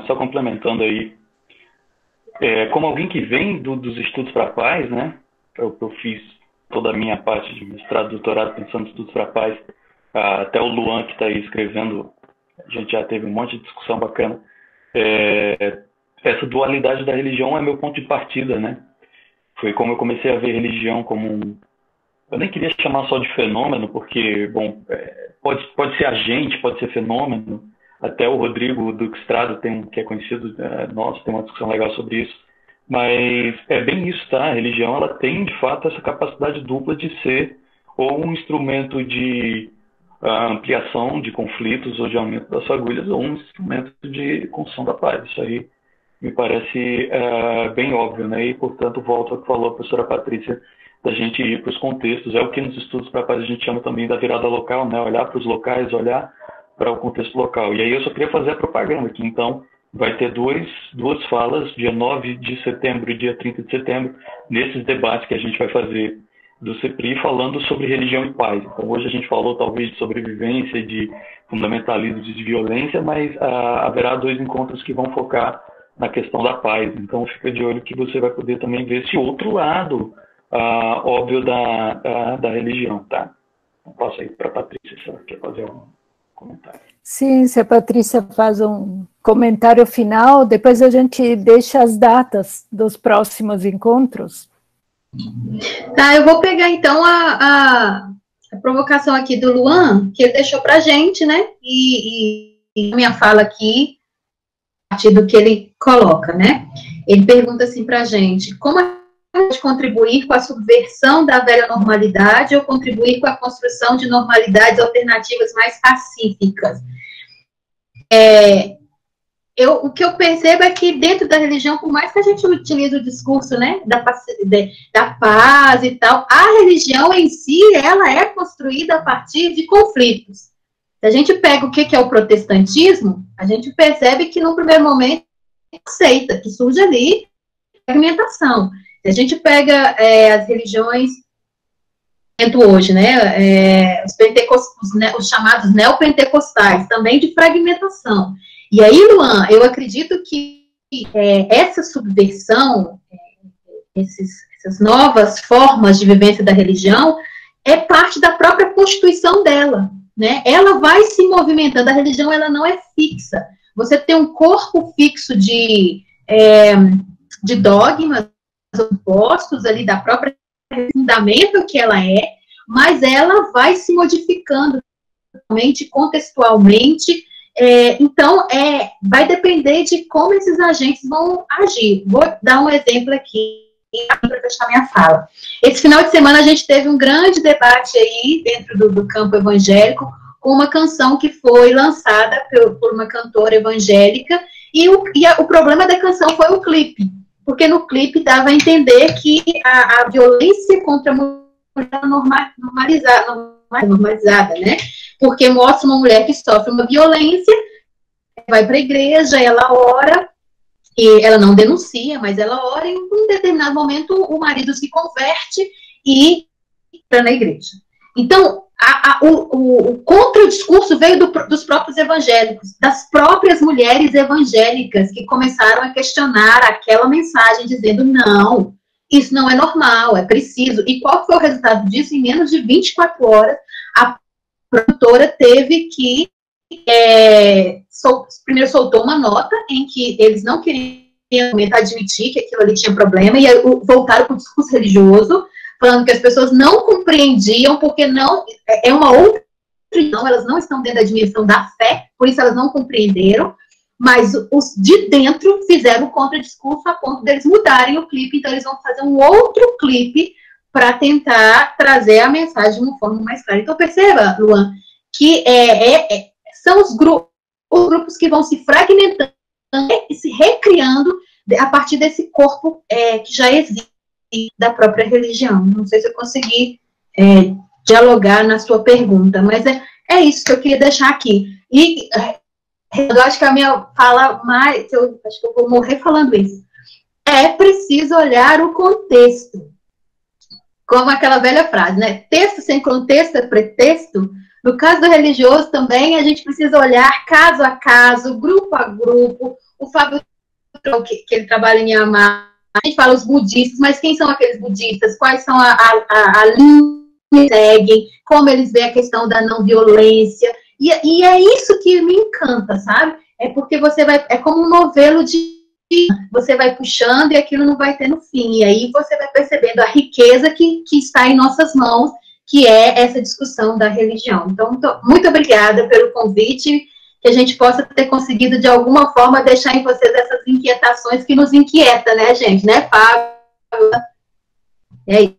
só complementando aí, como alguém que vem dos estudos para a paz, né, eu fiz toda a minha parte de mestrado, doutorado pensando em estudos para a paz, até o Luan que está aí escrevendo, a gente já teve um monte de discussão bacana. Essa dualidade da religião é meu ponto de partida, né? Foi como eu comecei a ver religião como eu nem queria chamar só de fenômeno, porque, bom, pode ser agente, pode ser fenômeno. Até o Rodrigo Duque Estrada, que é conhecido nosso, tem uma discussão legal sobre isso. Mas é bem isso, tá? A religião, ela tem, de fato, essa capacidade dupla de ser ou um instrumento de ampliação de conflitos ou de aumento das fagulhas, ou um instrumento de construção da paz. Isso aí me parece bem óbvio, né? E, portanto, volto ao que falou a professora Patrícia, da gente ir para os contextos. É o que nos estudos para a paz a gente chama também da virada local, né? Olhar para os locais, olhar para o contexto local. E aí eu só queria fazer a propaganda aqui. Então, vai ter duas falas, dia 9 de setembro e dia 30 de setembro, nesses debates que a gente vai fazer do CEPRI, falando sobre religião e paz. Então, hoje a gente falou talvez de sobrevivência, de fundamentalismo, de violência, mas haverá 2 encontros que vão focar na questão da paz. Então, fica de olho que você vai poder também ver esse outro lado óbvio da religião, tá? Então, passo aí para a Patrícia, se ela quer fazer um comentário. Sim, se a Patrícia faz um comentário final, depois a gente deixa as datas dos próximos encontros. Tá, eu vou pegar então a provocação aqui do Luan, que ele deixou para a gente, né? E a minha fala aqui, a partir do que ele coloca, né? Ele pergunta assim para a gente: como a gente pode contribuir com a subversão da velha normalidade ou contribuir com a construção de normalidades alternativas mais pacíficas? O que eu percebo é que dentro da religião, por mais que a gente utilize o discurso, né, da paz e tal, a religião em si, ela é construída a partir de conflitos. Se a gente pega o que é o protestantismo, a gente percebe que no primeiro momento aceita, que surge ali fragmentação. Se a gente pega as religiões hoje, né, os chamados neopentecostais, também de fragmentação. E aí, Luan, eu acredito que essa subversão, essas novas formas de vivência da religião, é parte da própria constituição dela, né? Ela vai se movimentando, a religião ela não é fixa. Você tem um corpo fixo de dogmas opostos ali da própria fundamento que ela é, mas ela vai se modificando contextualmente. Então, vai depender de como esses agentes vão agir. Vou dar um exemplo aqui para fechar minha fala. Esse final de semana a gente teve um grande debate aí dentro do campo evangélico com uma canção que foi lançada por uma cantora evangélica e o problema da canção foi o clipe, porque no clipe dava a entender que a violência contra a mulher normalizada, né? Porque mostra uma mulher que sofre uma violência, vai para a igreja, ela ora, e ela não denuncia, mas ela ora, e em um determinado momento o marido se converte e entra na igreja. Então, o contra-discurso veio dos próprios evangélicos, das próprias mulheres evangélicas, que começaram a questionar aquela mensagem, dizendo, não, isso não é normal, é preciso. E qual foi o resultado disso? Em menos de 24 horas, a produtora teve que primeiro soltou uma nota em que eles não queriam admitir que aquilo ali tinha problema, e voltaram para o discurso religioso, falando que as pessoas não compreendiam, porque não é uma outra religião, elas não estão dentro da dimensão da fé, por isso elas não compreenderam, mas os de dentro fizeram o contradiscurso a ponto deles mudarem o clipe, então eles vão fazer um outro clipe para tentar trazer a mensagem de uma forma mais clara. Então perceba, Luan, que são os grupos que vão se fragmentando e se recriando a partir desse corpo que já existe da própria religião. Não sei se eu consegui dialogar na sua pergunta, mas é isso que eu queria deixar aqui. E eu acho que a minha fala mais, eu acho que eu vou morrer falando isso, é preciso olhar o contexto. Como aquela velha frase, né? Texto sem contexto é pretexto. No caso do religioso também, a gente precisa olhar caso a caso, grupo a grupo. O Fábio, que ele trabalha em Amar, a gente fala os budistas, mas quem são aqueles budistas? Quais são a linha que seguem? Como eles veem a questão da não violência? E é isso que me encanta, sabe? É porque você vai... É como um novelo você vai puxando e aquilo não vai ter no fim. E aí você vai percebendo a riqueza que está em nossas mãos, que é essa discussão da religião. Então, muito obrigada pelo convite. que a gente possa ter conseguido, de alguma forma, deixar em vocês essas inquietações que nos inquietam, né, gente? Né, Fábio? É isso.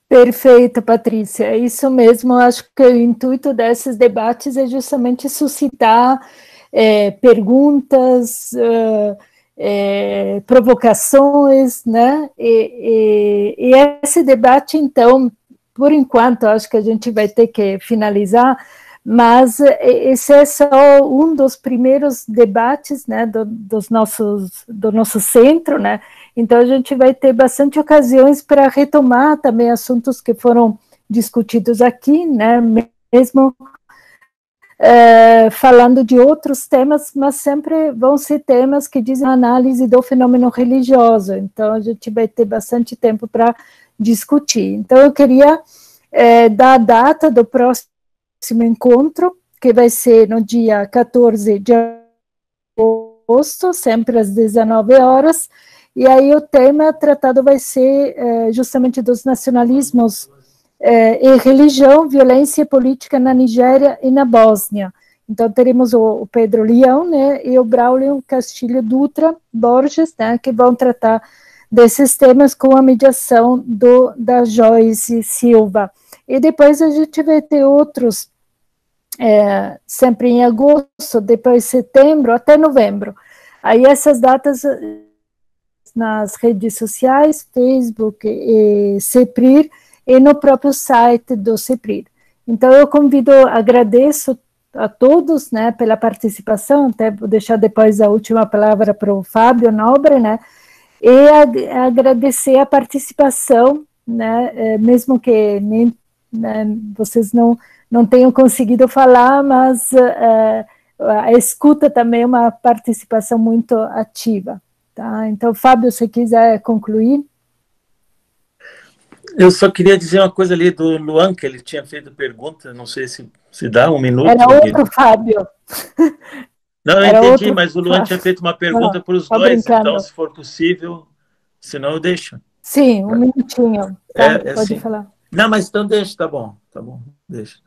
Perfeito, Patrícia. É isso mesmo. Acho que o intuito desses debates é justamente suscitar perguntas, provocações, né? E esse debate, então, por enquanto, acho que a gente vai ter que finalizar, mas esse é só um dos primeiros debates, né, do nosso centro, né? Então, a gente vai ter bastante ocasiões para retomar também assuntos que foram discutidos aqui, né, mesmo falando de outros temas, mas sempre vão ser temas que dizem a análise do fenômeno religioso. Então, a gente vai ter bastante tempo para discutir. Então, eu queria dar a data do próximo encontro, que vai ser no dia 14 de agosto, sempre às 19 horas, e aí o tema tratado vai ser justamente dos nacionalismos e religião, violência política na Nigéria e na Bósnia. Então teremos o Pedro Leão, né, e o Braulio Castilho Dutra Borges, né, que vão tratar desses temas com a mediação da Joyce Silva. E depois a gente vai ter outros, sempre em agosto, depois setembro, até novembro. Aí essas datas nas redes sociais, Facebook e CEPRIR, e no próprio site do CEPRIR. Então eu agradeço a todos, né, pela participação, até vou deixar depois a última palavra para o Fábio Nobre, né, e agradecer a participação, né, mesmo que nem, né, vocês não tenham conseguido falar, mas a escuta também é uma participação muito ativa. Tá? Então, Fábio, se quiser concluir. Eu só queria dizer uma coisa ali do Luan, que ele tinha feito pergunta, não sei se dá um minuto. Era outro Fábio. Não, eu entendi, mas o Luan tinha feito uma pergunta para os dois, brincando. Então, se for possível, senão eu deixo. Sim, um minutinho. Tá, pode assim. falar. Não, mas então deixa, tá bom, deixa.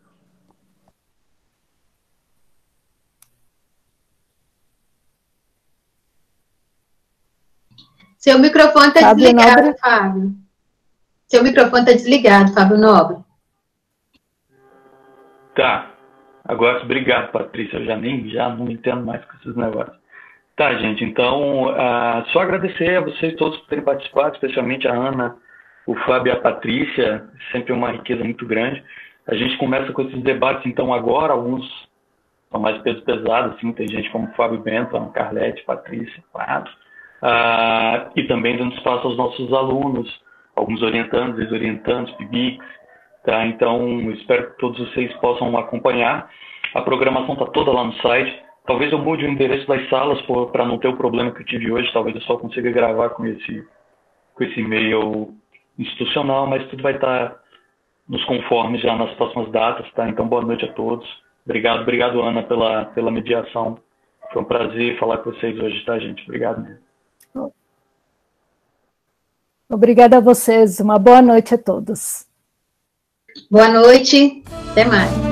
Seu microfone está desligado, Fábio. Seu microfone está desligado, Fábio Nobre. Tá. Agora, obrigado, Patrícia. Eu já não entendo mais com esses negócios. Tá, gente. Então, só agradecer a vocês todos por terem participado, especialmente a Ana, o Fábio e a Patrícia. Sempre uma riqueza muito grande. A gente começa com esses debates, então, agora. Alguns são mais pesados, assim. Tem gente como Fábio Bento, Ana Carlete, Patrícia, Fábio. E também dando espaço aos nossos alunos, alguns orientandos, ex-orientandos, PIBICs, tá? Então, espero que todos vocês possam acompanhar. A programação está toda lá no site. Talvez eu mude o endereço das salas para não ter o problema que eu tive hoje. Talvez eu só consiga gravar com esse e-mail institucional, mas tudo vai estar nos conformes já nas próximas datas, tá? Então, boa noite a todos. Obrigado, Ana, pela mediação. Foi um prazer falar com vocês hoje, tá, gente? Obrigado mesmo. Obrigada a vocês. Uma boa noite a todos. Boa noite. Até mais.